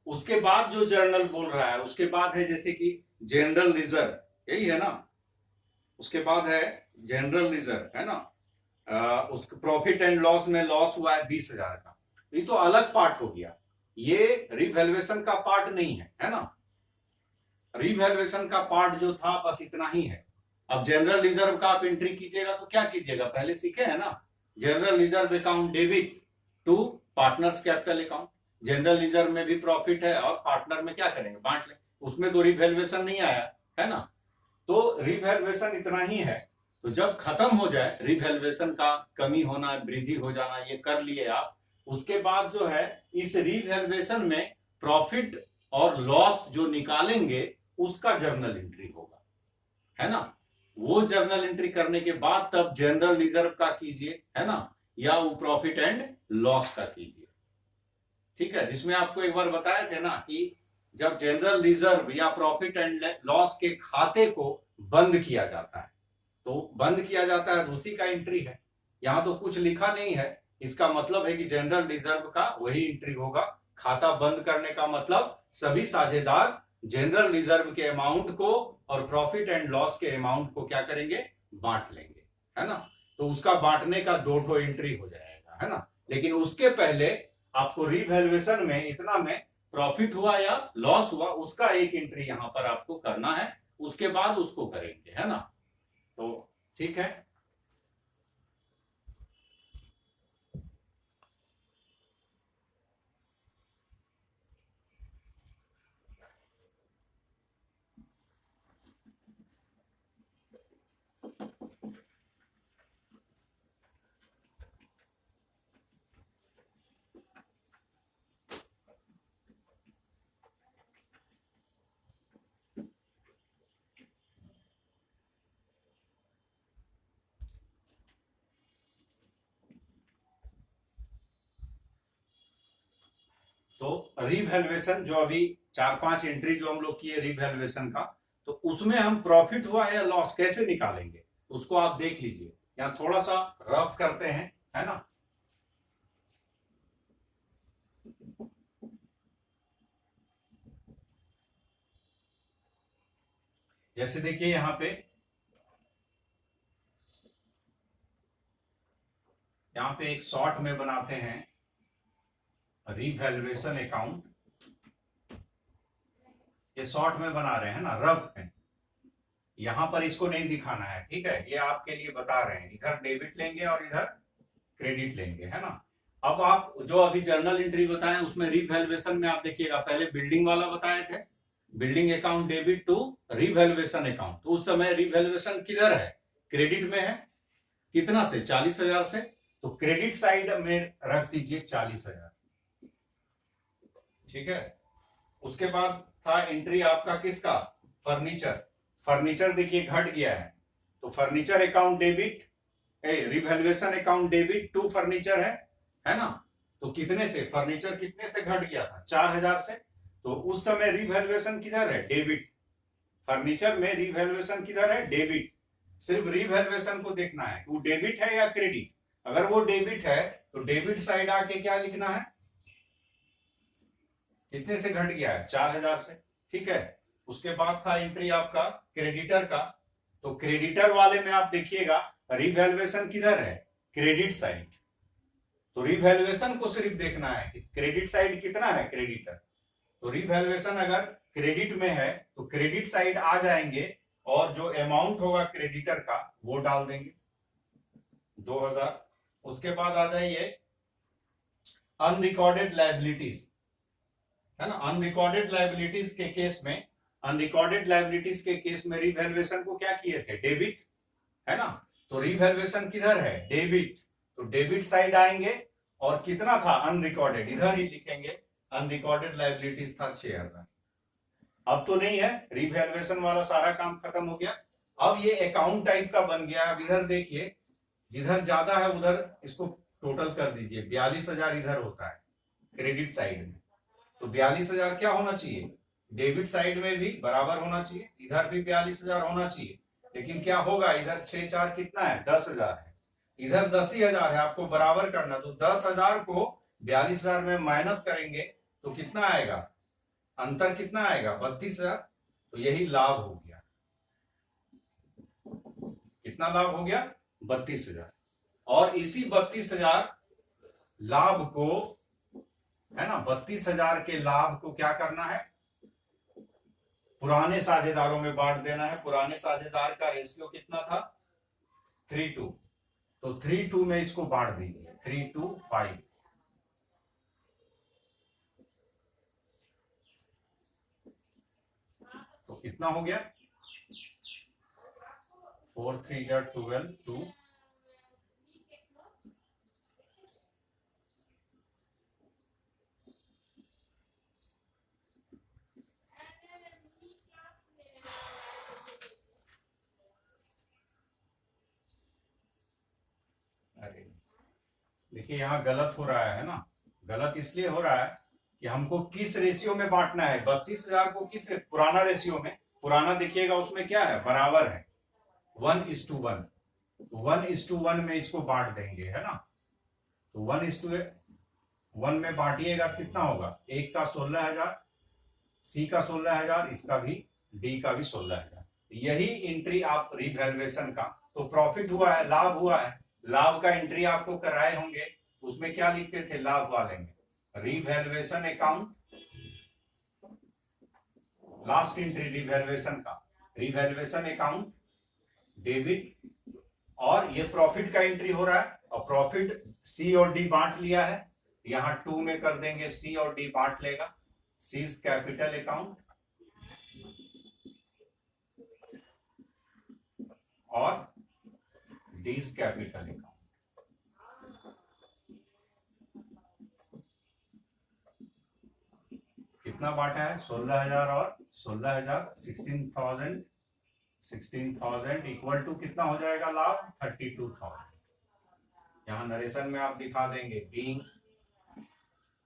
उसके बाद जो जर्नल बोल रहा है, उसके बाद है जैसे कि जनरल रिजर्व, यही है ना। उसके बाद है जनरल रिजर्व, है ना। उसके प्रॉफिट एंड लॉस में लॉस हुआ है 20,000 का, ये तो अलग पार्ट हो गया, ये रिवैल्यूएशन का पार्ट नहीं है ना। रिवैल्यूएशन का पार्ट जो था बस इतना ही है। अब जनरल रिजर्व का आप एंट्री कीजिएगा तो क्या कीजिएगा, पहले सीखे हैं ना, general reserve account debit to partners capital account. General reserve में भी प्रॉफिट है और पार्टनर में क्या करेंगे, बांट लें, उसमें तो रिवैल्यूएशन नहीं आया है ना। तो रिवैल्यूएशन इतना ही है। तो जब खत्म हो जाए रिवैल्यूएशन का कमी होना, वृद्धि हो जाना, ये कर लिए आप, उसके बाद जो है इस रिवैल्यूएशन में प्रॉफिट और लॉस जो निकालेंगे उसका जर्नल एंट्री होगा, है ना। वो जर्नल एंट्री करने के बाद तब जनरल रिजर्व का कीजिए, है ना, या वो प्रॉफिट एंड लॉस का कीजिए, ठीक है। जिसमें आपको एक बार बताए थे ना कि जब जनरल रिजर्व या प्रॉफिट एंड लॉस के खाते को बंद किया जाता है, तो बंद किया जाता है तो उसी का एंट्री है। यहां तो कुछ लिखा नहीं है, इसका मतलब है कि जनरल रिजर्व का वही एंट्री होगा। खाता बंद करने का मतलब सभी साझेदार जनरल रिजर्व के अमाउंट को और प्रॉफिट एंड लॉस के अमाउंट को क्या करेंगे, बांट लेंगे, है ना। तो उसका बांटने का 2 एंट्री हो जाएगा, है ना। लेकिन उसके पहले आपको रिवैल्यूएशन में इतना में प्रॉफिट हुआ या लॉस हुआ उसका एक एंट्री यहां पर आपको करना है, उसके बाद उसको करेंगे, है ना। तो ठीक है। तो रिवैल्यूएशन जो अभी 4-5 एंट्री जो हम लोग किए रिवैल्यूएशन का, तो उसमें हम प्रॉफिट हुआ या लॉस कैसे निकालेंगे उसको आप देख लीजिए। यहाँ थोड़ा सा रफ करते हैं, है ना। जैसे देखिए यहाँ पे एक शॉर्ट में बनाते हैं रिवैल्यूएशन अकाउंट, ये शॉर्ट में बना रहे हैं ना, रफ है। यहां पर इसको नहीं दिखाना है, ठीक है, ये आपके लिए बता रहे हैं। इधर डेबिट लेंगे और इधर क्रेडिट लेंगे, है ना। अब आप जो अभी जर्नल एंट्री बताए उसमें रिवैल्यूएशन में आप देखिएगा, पहले बिल्डिंग वाला बताए थे, building account debit to revaluation account. तो उस समय रिवैल्यूएशन किधर है, क्रेडिट में है, कितना से, 40,000 से। तो क्रेडिट साइड में रख दीजिए 40,000, ठीक है। उसके बाद था एंट्री आपका किसका, फर्नीचर। फर्नीचर देखिए घट गया है, तो furniture account debit, revaluation account debit to furniture है ना। तो कितने से, फर्नीचर कितने से घट गया था, 4,000 से। तो उस समय रिवैल्यूएशन किधर है, डेबिट। फर्नीचर में रिवैल्यूएशन किधर है, डेबिट। सिर्फ रिवैल्यूएशन को देखना है वो डेबिट है या क्रेडिट। अगर वो डेबिट है तो डेबिट साइड आके क्या लिखना है, कितने से घट गया है, 4,000 से, ठीक है। उसके बाद था एंट्री आपका क्रेडिटर का। तो क्रेडिटर वाले में आप देखिएगा रिवैल्यूएशन किधर है, क्रेडिट साइड। तो रिवैल्यूएशन को सिर्फ देखना है कि क्रेडिट साइड कितना है क्रेडिटर। तो रिवैल्यूएशन अगर क्रेडिट में है तो क्रेडिट साइड आ जाएंगे और जो अमाउंट होगा क्रेडिटर का वो डाल देंगे 2000। उसके बाद आ जाइए अनरिकॉर्डेड लायबिलिटीज, है ना। अनरिकॉर्डेड लायबिलिटीज के केस में, अनरिकॉर्डेड लायबिलिटीज के केस में रिवैल्यूएशन को क्या किए थे, डेबिट, है ना। तो रिवैल्यूएशन किधर है, डेबिट। तो डेबिट साइड आएंगे और कितना था अनरिकॉर्डेड, इधर ही लिखेंगे अनरिकॉर्डेड लायबिलिटीज था 6000। अब तो नहीं है, रिवैल्यूएशन वाला सारा काम खत्म हो गया। अब ये अकाउंट टाइप का बन गया। अब इधर देखिए जिधर ज्यादा है उधर इसको टोटल कर दीजिए। 42,000 इधर होता है क्रेडिट साइड में, तो 42,000 क्या होना चाहिए, डेबिट साइड में भी बराबर होना चाहिए, इधर भी 42,000 होना चाहिए। लेकिन क्या होगा, इधर 6 4 कितना है, 10,000 है, इधर 10,000 है, आपको बराबर करना। तो 10,000 को 42,000 में माइनस करेंगे तो कितना आएगा, अंतर कितना आएगा, 32,000। तो यही लाभ हो गया। कितना लाभ हो गया, 32,000। और इसी 32,000 लाभ को, है ना, 32,000 के लाभ को क्या करना है, पुराने साझेदारों में बांट देना है। पुराने साझेदार का रेशियो कितना था, 3:2। तो 3:2 में इसको बांट दीजिए, 3:5। तो कितना हो गया, 4 3 12 2। देखिए यहां गलत हो रहा है ना। गलत इसलिए हो रहा है कि हमको किस रेशियो में बांटना है, 32,000 को किस पुराना रेशियो में। पुराना देखिएगा उसमें क्या है, बराबर है, 1:1। 1:1 में इसको बांट देंगे, है ना। तो 1:1 में बांटिएगा कितना होगा, एक का 16,000, सी का 16,000, इसका भी, डी का भी 16,000। यही एंट्री आप रिवैल्यूएशन का, तो प्रॉफिट हुआ है, लाभ हुआ है, लाभ का एंट्री आपको कराए होंगे, उसमें क्या लिखते थे, लाभ वाले में revaluation account, last entry revaluation का, रिवैल्यूएशन अकाउंट डेबिट, और ये प्रॉफिट का एंट्री हो रहा है। और प्रॉफिट सी और डी बांट लिया है, यहां 2 में कर देंगे, सी और डी बांट लेगा, सीज कैपिटल अकाउंट और डीज कैपिटल अकाउंट। कितना बांटा है, 16,000 और 16,000, 16,000 इक्वल टू कितना हो जाएगा लाभ, 32,000। यहां नरेशन में आप दिखा देंगे बीइंग,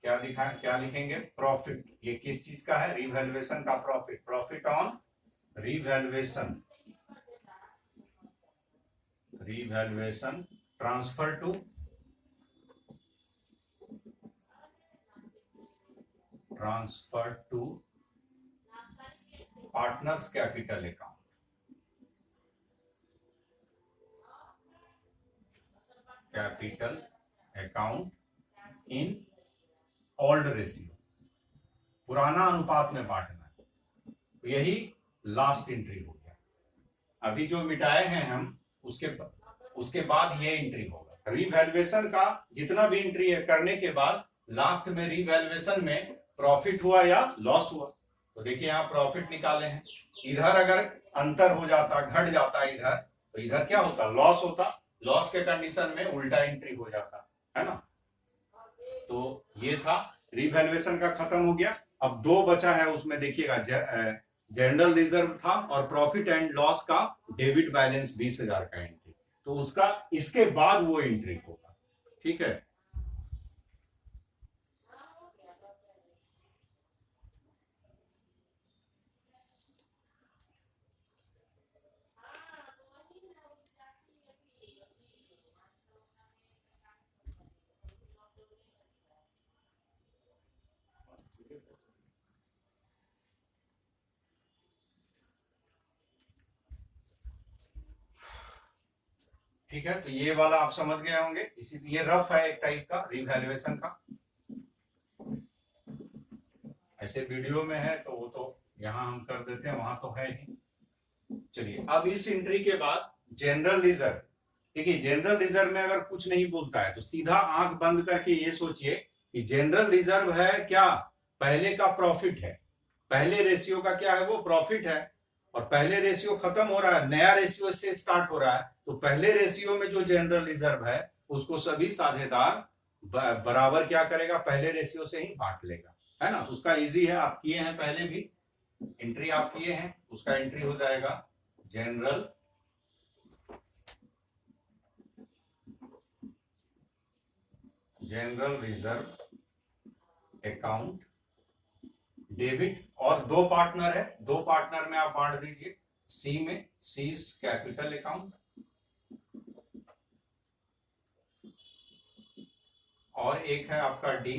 क्या दिखा, क्या लिखेंगे, प्रॉफिट। ये किस चीज का है, रिवैल्यूएशन का profit, profit on revaluation, revaluation transfer to partners capital account, capital account in old ratio, पुराना अनुपात में बांटना है। तो यही लास्ट एंट्री हो गया। अभी जो मिटाए हैं हम उसके बाद ये एंट्री होगा। रिवैल्यूएशन का जितना भी एंट्री है करने के बाद लास्ट में रिवैल्यूएशन में प्रॉफिट हुआ या लॉस हुआ। तो देखिए यहाँ प्रॉफिट निकाले हैं, इधर अगर अंतर हो जाता, घट जाता इधर, तो इधर क्या होता, लॉस होता। लॉस के कंडीशन में उल्टा एंट्री हो जाता, है ना। तो ये था, रिवैल्यूएशन का खत्म हो गया। अब 2 बचा है, उसमें देखिएगा जनरल रिजर्व था और प्रॉफिट एंड लॉस का डेबिट बैलेंस 20,000 का एंट्री। तो उसका इसके बाद वो एंट्री होगा, ठीक है। ठीक है, तो ये वाला आप समझ गए होंगे। इसी ये रफ है एक टाइप का रिवैल्यूएशन का, ऐसे वीडियो में है तो वो तो यहाँ हम कर देते हैं, वहां तो है ही। चलिए, अब इस एंट्री के बाद जनरल रिजर्व। देखिए, जनरल रिजर्व में अगर कुछ नहीं बोलता है तो सीधा आंख बंद करके ये सोचिए कि जनरल रिजर्व है क्या, पहले का प्रॉफिट है, पहले रेशियो का क्या है, वो प्रॉफिट है। और पहले रेशियो खत्म हो रहा है, नया रेशियो से स्टार्ट हो रहा है, तो पहले रेशियो में जो जनरल रिजर्व है उसको सभी साझेदार बराबर क्या करेगा, पहले रेशियो से ही बांट लेगा, है ना। उसका इजी है, आप किए हैं पहले भी, एंट्री आप किए हैं, उसका एंट्री हो जाएगा जनरल रिजर्व अकाउंट डेबिट। और दो पार्टनर है, दो पार्टनर में आप बांट दीजिए, सी में सीज कैपिटल अकाउंट और एक है आपका D,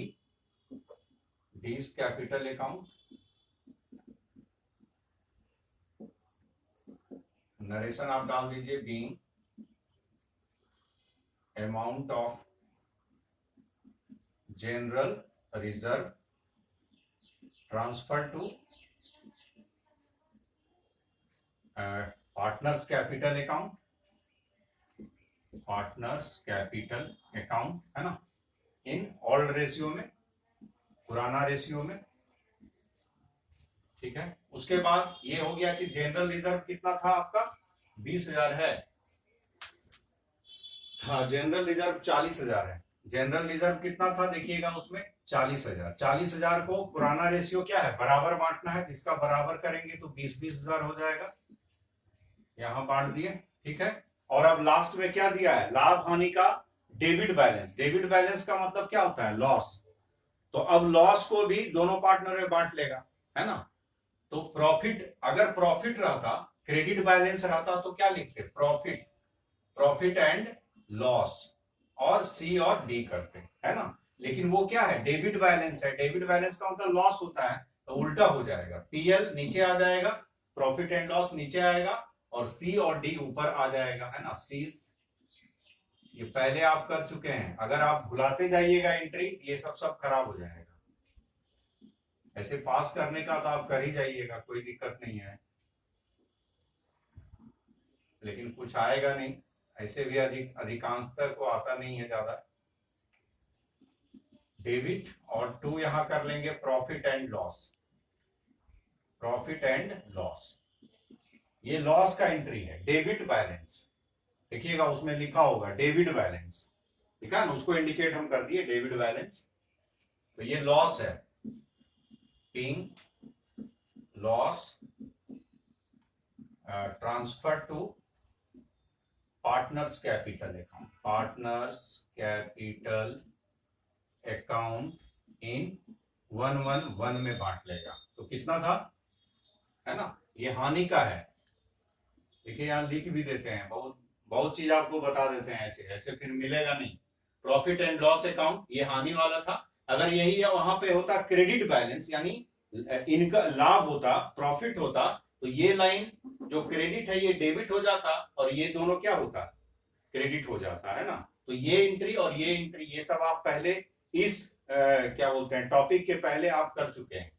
D's capital account. Narration आप डाल दीजिए, being amount of general reserve transfer to partners capital account, partners capital account, है ना, इन ओल्ड रेशियो में, पुराना रेशियो में। ठीक है, उसके बाद ये हो गया कि जनरल रिजर्व कितना था आपका, 20,000 है। हाँ, जनरल रिजर्व 40,000 है। जनरल रिजर्व कितना था देखिएगा उसमें, 40,000। 40,000 को पुराना रेशियो क्या है, बराबर बांटना है, इसका बराबर करेंगे तो 20,000 हो जाएगा, यहां बांट दिए। ठीक है, और अब लास्ट में क्या दिया है, लाभ हानि का डेबिट बैलेंस। डेबिट बैलेंस का मतलब क्या होता है, लॉस। तो अब लॉस को भी दोनों पार्टनर में बांट लेगा, है ना। तो प्रॉफिट, अगर प्रॉफिट रहता, क्रेडिट बैलेंस रहता तो क्या लिखते, प्रॉफिट, प्रॉफिट एंड लॉस, और सी और डी करते, है ना। लेकिन वो क्या है, डेबिट बैलेंस है, डेबिट बैलेंस का मतलब लॉस होता है, तो उल्टा हो जाएगा, पीएल नीचे आ जाएगा, प्रॉफिट एंड लॉस नीचे आएगा, और सी और डी ऊपर आ जाएगा, है ना। सी ये पहले आप कर चुके हैं, अगर आप भुलाते जाइएगा एंट्री, ये सब खराब हो जाएगा। ऐसे पास करने का तो आप कर ही जाइएगा, कोई दिक्कत नहीं है, लेकिन कुछ आएगा नहीं, ऐसे भी अधिकांशतः को आता नहीं है ज्यादा। डेबिट और टू यहां कर लेंगे profit and loss, profit and loss, ये लॉस का एंट्री है। डेबिट बैलेंस देखिएगा, उसमें लिखा होगा डेबिट बैलेंस, ठीक है ना, उसको इंडिकेट हम कर दिए डेबिट बैलेंस। तो ये लॉस है, पिंग loss transfer to partners capital account, partners capital account in 111 में बांट लेगा। तो कितना था, है ना, ये हानि का है। देखिए यहां लिख भी देते हैं, बहुत बहुत चीज आपको बता देते हैं, ऐसे ऐसे फिर मिलेगा नहीं। प्रॉफिट एंड लॉस अकाउंट ये हानि वाला था, अगर यही है वहां पे होता क्रेडिट बैलेंस, यानी इनका लाभ होता, प्रॉफिट होता, तो ये लाइन जो क्रेडिट है ये डेबिट हो जाता, और ये दोनों क्या होता, क्रेडिट हो जाता, है ना। तो ये एंट्री और ये एंट्री, ये सब आप पहले इस क्या बोलते हैं टॉपिक के पहले आप कर चुके हैं।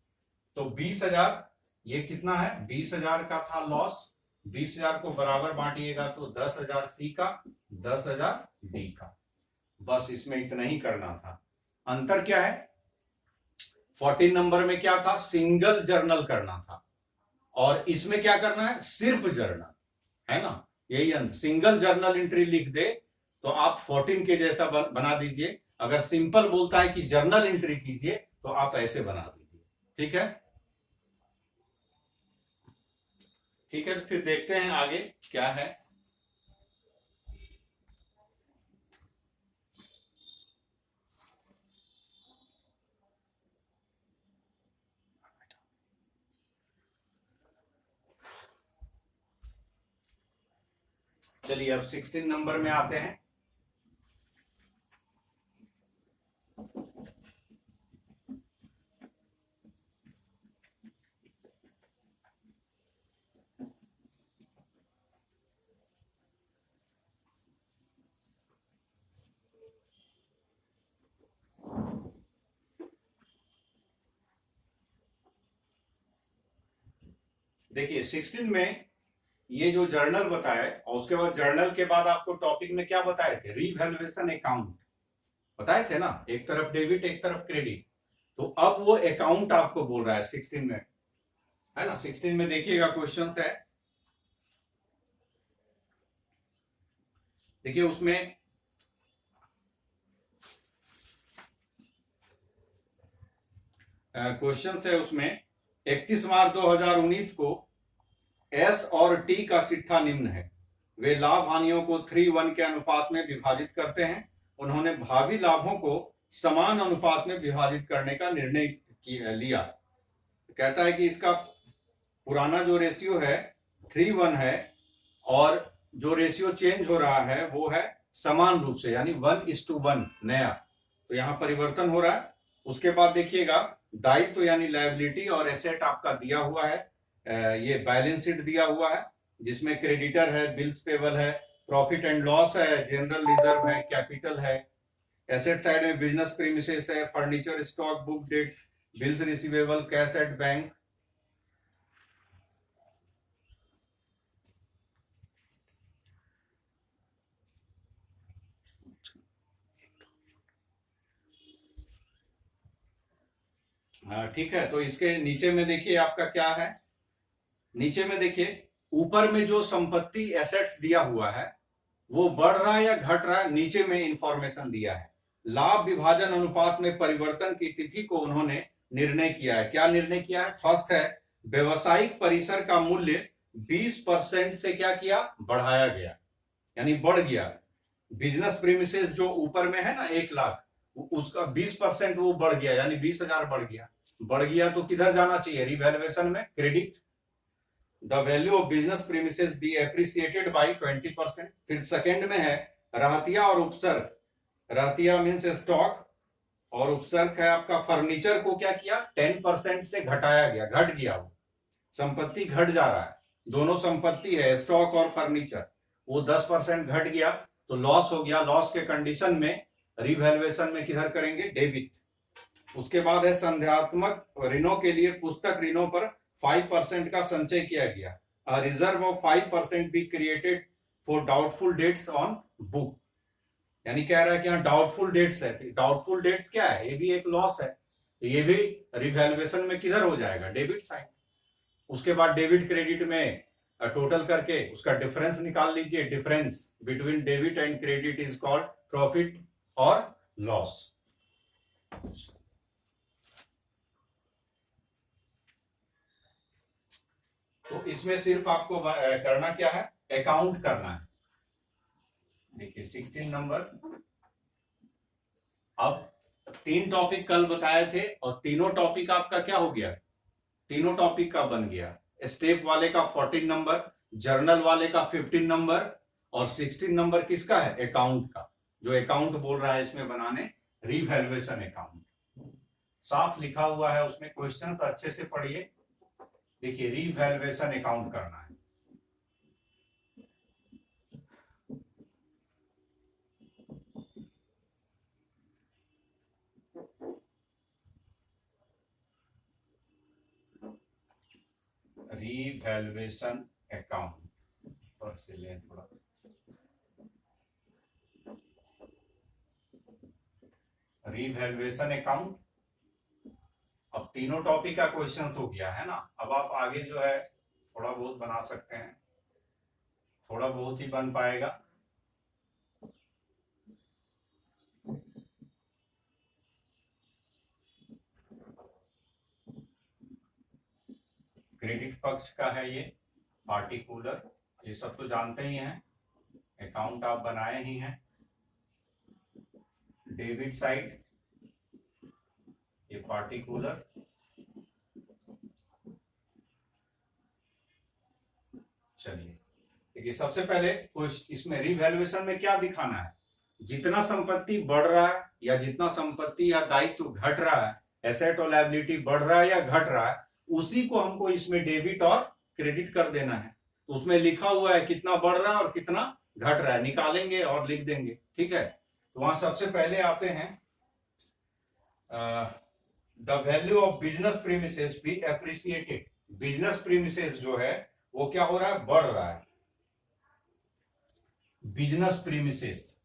तो 20,000 ये कितना है, 20,000 का था लॉस, 20,000 को बराबर बांटिएगा तो 10,000 सी का, 10,000 डी का। बस इसमें इतना ही करना था। अंतर क्या है, 14 नंबर में क्या था, सिंगल जर्नल करना था, और इसमें क्या करना है, सिर्फ जर्नल, है ना। यही अंतर, सिंगल जर्नल एंट्री लिख दे तो आप 14 के जैसा बना दीजिए, अगर सिंपल बोलता है कि जर्नल एंट्री कीजिए तो आप ऐसे बना दीजिए। ठीक है, ठीक है, तो फिर देखते हैं आगे क्या है। चलिए अब 16 नंबर में आते हैं। देखिए 16 में ये जो जर्नल बताए और उसके बाद जर्नल के बाद आपको टॉपिक में क्या बताए थे, रीवैल्यूएशन अकाउंट बताए थे ना, एक तरफ डेबिट एक तरफ क्रेडिट। तो अब वो अकाउंट आपको बोल रहा है 16 में, है ना। 16 में देखिएगा क्वेश्चन है, देखिए उसमें क्वेश्चन है, उसमें 31 मार्च 2019 को एस और टी का चिट्ठा निम्न है, वे लाभ हानियों को 3:1 के अनुपात में विभाजित करते हैं। उन्होंने भावी लाभों को समान अनुपात में विभाजित करने का निर्णय लिया। कहता है कि इसका पुराना जो रेशियो है 3:1 है और जो रेशियो चेंज हो रहा है वो है समान रूप से, यानी 1:1 नया, तो यहां परिवर्तन हो रहा है। उसके बाद देखिएगा दायित्व यानी लायबिलिटी और एसेट आपका दिया हुआ है, ये बैलेंस शीट दिया हुआ है जिसमें क्रेडिटर है, बिल्स पेबल है, प्रॉफिट एंड लॉस है, जनरल रिजर्व है, कैपिटल है। एसेट साइड में बिजनेस प्रीमिसेस है, furniture, stock, book debts, bills receivable, cash at bank. ठीक है, तो इसके नीचे में देखिए आपका क्या है, नीचे में देखिए ऊपर में जो संपत्ति एसेट्स दिया हुआ है वो बढ़ रहा है या घट रहा है, नीचे में इंफॉर्मेशन दिया है। लाभ विभाजन अनुपात में परिवर्तन की तिथि को उन्होंने निर्णय किया है। क्या निर्णय किया है? फर्स्ट है व्यवसायिक परिसर का मूल्य 20% से क्या किया, बढ़ाया गया, यानी बढ़ गया। बिजनेस प्रीमिसेस जो ऊपर में है ना 1,00,000, उसका 20% वो बढ़ गया, यानी 20,000 बढ़ गया। बढ़ गया तो किधर जाना चाहिए, रिवैल्यूएशन में, credit. The value of business premises be appreciated by 20%। फिर सेकेंड में है रहतिया और उपसर्ग। रहतिया मीन्स स्टॉक और उपसर्ग है आपका फर्नीचर को क्या किया, 10% से घटाया गया, घट गया, वो संपत्ति घट जा रहा है। दोनों संपत्ति है स्टॉक और फर्नीचर, वो 10% घट गया तो लॉस हो गया। लॉस के कंडीशन में रिवैल्यूएशन में किधर करेंगे, डेबिट। उसके बाद है संध्यात्मक ऋणों के लिए पुस्तक ऋणों पर 5% का संचय किया गया। Reserve of 5% be created for doubtful debts on book, यानी कह रहा है कि डाउटफुल डेट्स है। डाउटफुल डेट्स क्या है, ये भी एक लॉस है, तो ये भी रिवैल्यूएशन में किधर हो जाएगा, डेबिट साइड। उसके बाद डेबिट क्रेडिट में टोटल करके उसका डिफरेंस निकाल लीजिए। Difference between debit and credit is called profit और लॉस। तो इसमें सिर्फ आपको करना क्या है, अकाउंट करना है। देखिए 16 नंबर। अब 3 टॉपिक कल बताए थे और तीनों टॉपिक आपका क्या हो गया, तीनों टॉपिक का बन गया। स्टेप वाले का 14 नंबर, जर्नल वाले का 15 नंबर और 16 नंबर किसका है, अकाउंट का। जो अकाउंट बोल रहा है इसमें बनाने, रिवैल्यूएशन अकाउंट, साफ लिखा हुआ है उसमें, क्वेश्चंस अच्छे से पढ़िए। देखिए रिवैल्यूएशन अकाउंट करना है। रिवैल्यूएशन अकाउंट पर से लें थोड़ा, रिवैल्यूएशन अकाउंट। अब तीनों टॉपिक का क्वेश्चंस हो गया है ना। अब आप आगे जो है थोड़ा बहुत बना सकते हैं, थोड़ा बहुत ही बन पाएगा। क्रेडिट पक्ष का है ये पार्टिकुलर, ये सब तो जानते ही हैं, अकाउंट आप बनाए ही हैं। डेबिट साइड ये पार्टिकुलर, चलिए देखिए सबसे पहले इसमें रिवैल्यूएशन में क्या दिखाना है, जितना संपत्ति बढ़ रहा है या जितना संपत्ति या दायित्व घट रहा है, एसेट और लायबिलिटी बढ़ रहा है या घट रहा है, उसी को हमको इसमें डेबिट और क्रेडिट कर देना है। तो उसमें लिखा हुआ है कितना बढ़ रहा है और कितना घट रहा है, निकालेंगे और लिख देंगे, ठीक है। तो वहां सबसे पहले आते हैं the value of business premises be appreciated. Business premises जो है वो क्या हो रहा है, बढ़ रहा है। बिजनेस प्रीमिसेस,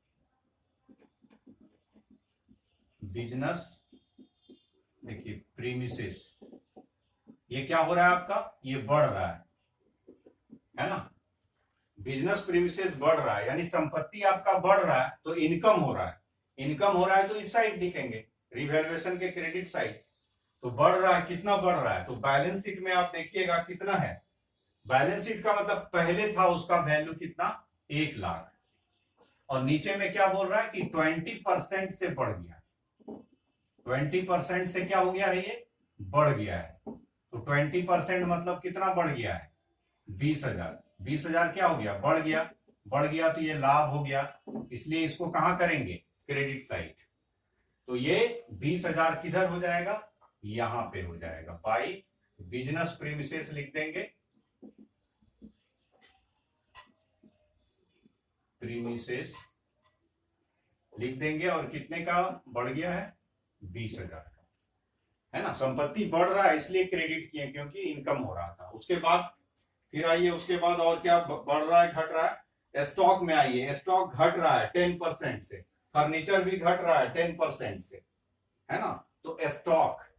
बिजनेस देखिए प्रीमिसेस, ये क्या हो रहा है आपका, ये बढ़ रहा है ना। बिजनेस प्रीमिसेस बढ़ रहा है यानी संपत्ति आपका बढ़ रहा है तो इनकम हो रहा है। इनकम हो रहा है तो इस साइड दिखेंगे, रिवैल्यूएशन के क्रेडिट साइड। तो बढ़ रहा है, कितना बढ़ रहा है, तो बैलेंस शीट में आप देखिएगा कितना है। बैलेंस शीट का मतलब पहले था उसका वैल्यू कितना, 1 लाख, और नीचे में क्या बोल रहा है कि 20% से बढ़ गया। 20% से क्या हो गया है, ये बढ़ गया है। तो 20% मतलब कितना बढ़ गया है, 20,000। 20,000 क्या हो गया, बढ़ गया। बढ़ गया तो ये लाभ हो गया, इसलिए इसको कहां करेंगे, क्रेडिट साइड। तो ये 20,000 किधर हो जाएगा, यहां पे हो जाएगा, बाई बिजनेस प्रीमिसेस लिख देंगे, प्रीमिसेस लिख देंगे, और कितने का बढ़ गया है, 20,000 का, है ना। संपत्ति बढ़ रहा है इसलिए क्रेडिट किए क्योंकि इनकम हो रहा था। उसके बाद फिर आइए, उसके बाद और क्या बढ़ रहा है, घट रहा है। स्टॉक में आइए, स्टॉक घट रहा है 10% से, फर्नीचर भी घट रहा है 10% से, है ना। तो स्टॉक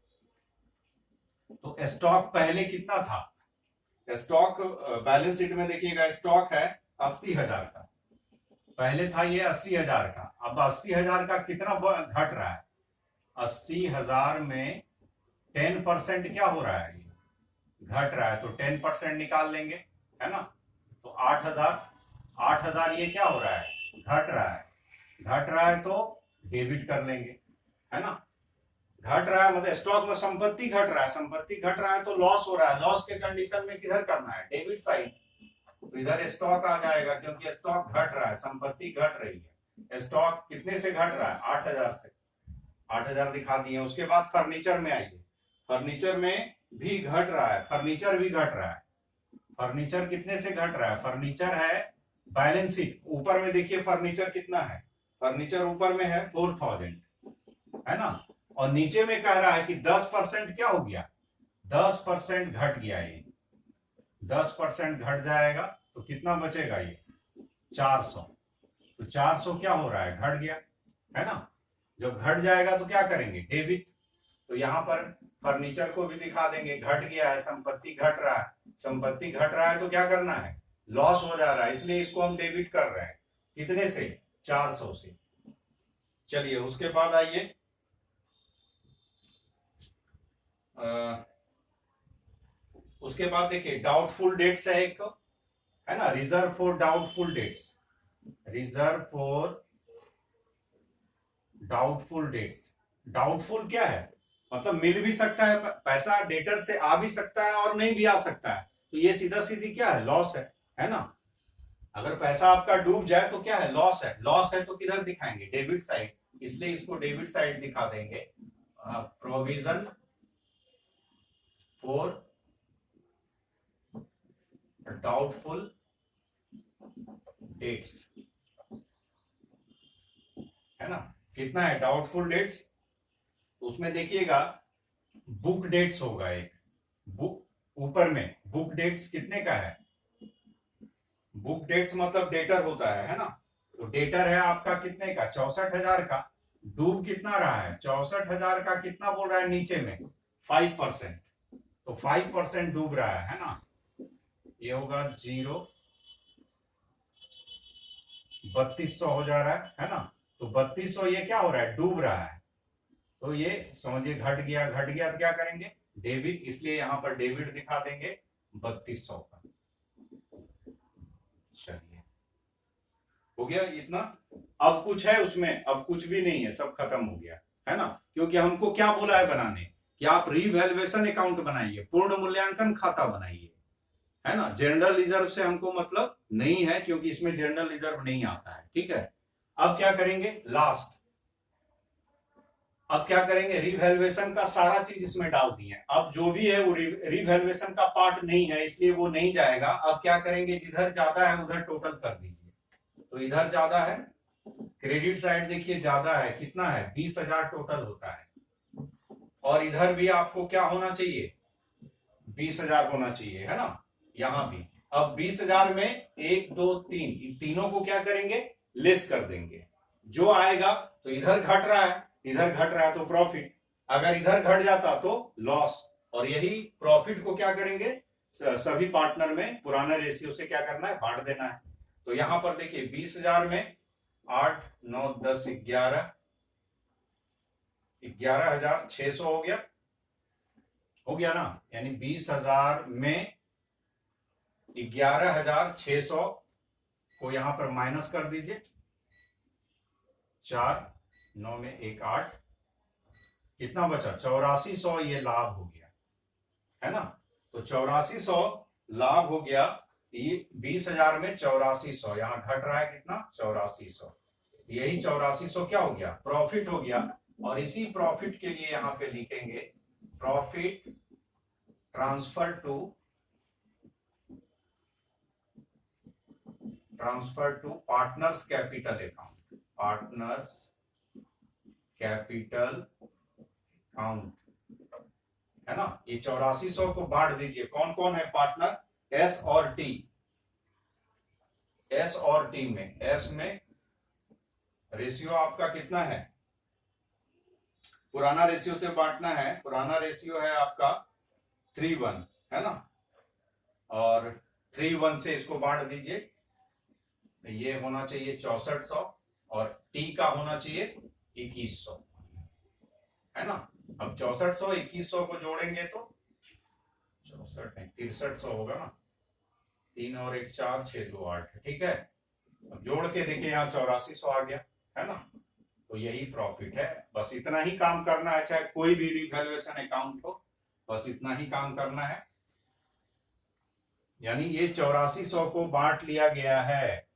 पहले कितना था, स्टॉक बैलेंस शीट में देखिएगा, स्टॉक है 80,000 का, पहले था ये 80,000 का। अब 80,000 का कितना घट रहा है, 80,000 में 10% क्या हो रहा है, घट रहा है, तो 10% निकाल लेंगे, है ना। तो 8,000 ये क्या हो रहा है, घट रहा है। घट रहा है तो डेबिट कर लेंगे, है ना। घट रहा है मतलब स्टॉक में संपत्ति घट रहा है, संपत्ति घट रहा है तो लॉस हो रहा है। लॉस के कंडीशन में किधर करना है, डेबिट साइड। तो इधर स्टॉक आ जाएगा क्योंकि स्टॉक घट रहा है, संपत्ति घट रही है। स्टॉक कितने से घट रहा है, 8,000 से, 8,000 दिखा दिए। उसके बाद फर्नीचर में आइए, फर्नीचर में भी घट रहा है, फर्नीचर भी घट रहा है। फर्नीचर कितने से घट रहा है, फर्नीचर है बैलेंस शीट ऊपर में देखिए, फर्नीचर कितना है, फर्नीचर ऊपर में है 4,000, है ना। और नीचे में कह रहा है कि 10% क्या हो गया, 10% घट गया। ये 10% घट जाएगा तो कितना बचेगा, ये 400। तो 400 क्या हो रहा है, घट गया, है ना। जब घट जाएगा तो क्या करेंगे, डेबिट। तो यहां पर फर्नीचर को भी दिखा देंगे, घट गया है, संपत्ति घट रहा है, संपत्ति घट रहा है तो क्या करना है, लॉस हो जा रहा है, इसलिए इसको हम डेबिट कर रहे हैं। कितने से, 400 से। चलिए उसके बाद आइए, उसके बाद देखिए डाउटफुल डेट्स है एक तो, है ना, reserve for doubtful debts. Reserve for doubtful debts, doubtful क्या है, मतलब मिल भी सकता है पैसा, डेटर से आ भी सकता है और नहीं भी आ सकता है, तो ये सीधा सीधी क्या है, लॉस है ना। अगर पैसा आपका डूब जाए तो क्या है, लॉस है। लॉस है तो किधर दिखाएंगे, डेबिट साइड, इसलिए इसको डेबिट साइड दिखा देंगे। प्रोविजन फॉर डाउटफुल डेट्स, है ना। कितना है डाउटफुल डेट्स, उसमें देखिएगा बुक डेट्स होगा एक, बुक ऊपर में बुक डेट्स कितने का है, बुक डेट्स मतलब डेटर होता है ना। तो डेटर है आपका कितने का, 64,000 का। डूब कितना रहा है, 64,000 का कितना बोल रहा है नीचे में, 5%। तो 5% डूब रहा है ना। ये होगा 0, 3200 हो जा रहा है ना। तो 3200 ये क्या हो रहा है, डूब रहा है। तो ये समझिए घट गया, घट गया तो क्या करेंगे, डेबिट, इसलिए यहां पर डेबिट दिखा देंगे 3200 का। चलिए हो गया इतना। अब कुछ है उसमें, अब कुछ भी नहीं है, सब खत्म हो गया, है ना। क्योंकि हमको क्या बोला है बनाने, कि आप रीवैल्यूएशन अकाउंट बनाइए, पूर्ण मूल्यांकन खाता बनाइए, है ना। जनरल रिजर्व से हमको मतलब नहीं है क्योंकि इसमें जनरल रिजर्व नहीं आता है, ठीक है। अब क्या करेंगे लास्ट, अब क्या करेंगे, रिवैल्यूएशन का सारा चीज इसमें डाल दिए। अब जो भी है वो रिवैल्यूएशन का पार्ट नहीं है, इसलिए वो नहीं जाएगा। अब क्या करेंगे, जिधर ज्यादा है उधर टोटल कर दीजिए। तो इधर ज्यादा है, क्रेडिट साइड देखिए ज्यादा है, कितना है, 20,000 टोटल होता है। और इधर भी आपको क्या होना चाहिए, 20,000 होना चाहिए, है ना, यहां भी। अब 20,000 में 1 2 3, इन तीनों को क्या करेंगे, लेस कर देंगे। जो आएगा तो इधर घट रहा है, इधर घट रहा है तो प्रॉफिट, अगर इधर घट जाता तो लॉस। और यही प्रॉफिट को क्या करेंगे, सभी पार्टनर में पुराना रेशियो से क्या करना है, बांट देना है। तो यहां पर देखिए 20,000 में 8 9 10 11, 11,600 हो गया ना, यानी 20,000 में 11,600 को यहां पर माइनस कर दीजिए, 4 9 में 1 8, कितना बचा, 8400, ये लाभ हो गया, है ना। तो 8400 लाभ हो गया, ये 20,000 में 8400, यहां घट रहा है कितना, 8400, यही 8400 क्या हो गया, प्रॉफिट हो गया। और इसी प्रॉफिट के लिए यहां पे लिखेंगे profit transfer to partners capital account, partners capital account, है ना। ये 8400 को बांट दीजिए, कौन कौन है पार्टनर, एस और टी। एस और टी में, एस में रेशियो आपका कितना है, पुराना रेशियो से बांटना है, पुराना रेशियो है आपका 3:1, है ना, और 3:1 से इसको बांट दीजिए, ये होना चाहिए 6400, और टी का होना चाहिए 2100, है ना। अब 6400 2100 को जोड़ेंगे तो 64 नहीं 6300 होगा ना, 3 और 1 4 6 2 8, ठीक है। अब जोड़ के देखिए यहाँ 8400 आ गया, है ना। तो यही प्रॉफिट है, बस इतना ही काम करना है, चाहे कोई भी रिवैल्यूएशन अकाउंट हो, बस इतना ही काम करना है। यानी ये 8400 को बांट लिया गया है।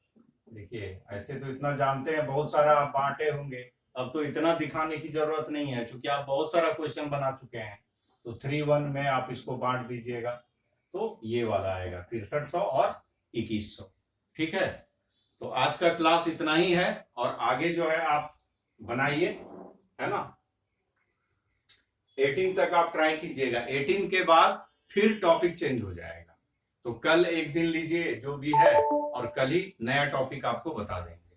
देखिए ऐसे तो इतना जानते हैं, बहुत सारा आप बांटे होंगे, अब तो इतना दिखाने की जरूरत नहीं है, क्योंकि आप बहुत सारा क्वेश्चन बना चुके हैं। तो 3:1 में आप इसको बांट दीजिएगा, तो ये वाला आएगा 6300 और 2100, ठीक है। तो आज का क्लास इतना ही है, और आगे जो है आप बनाइए, है ना। 18 तक आप ट्राई कीजिएगा, 18 के बाद फिर टॉपिक चेंज हो जाएगा। तो कल एक दिन लीजिए जो भी है, और कल ही नया टॉपिक आपको बता देंगे।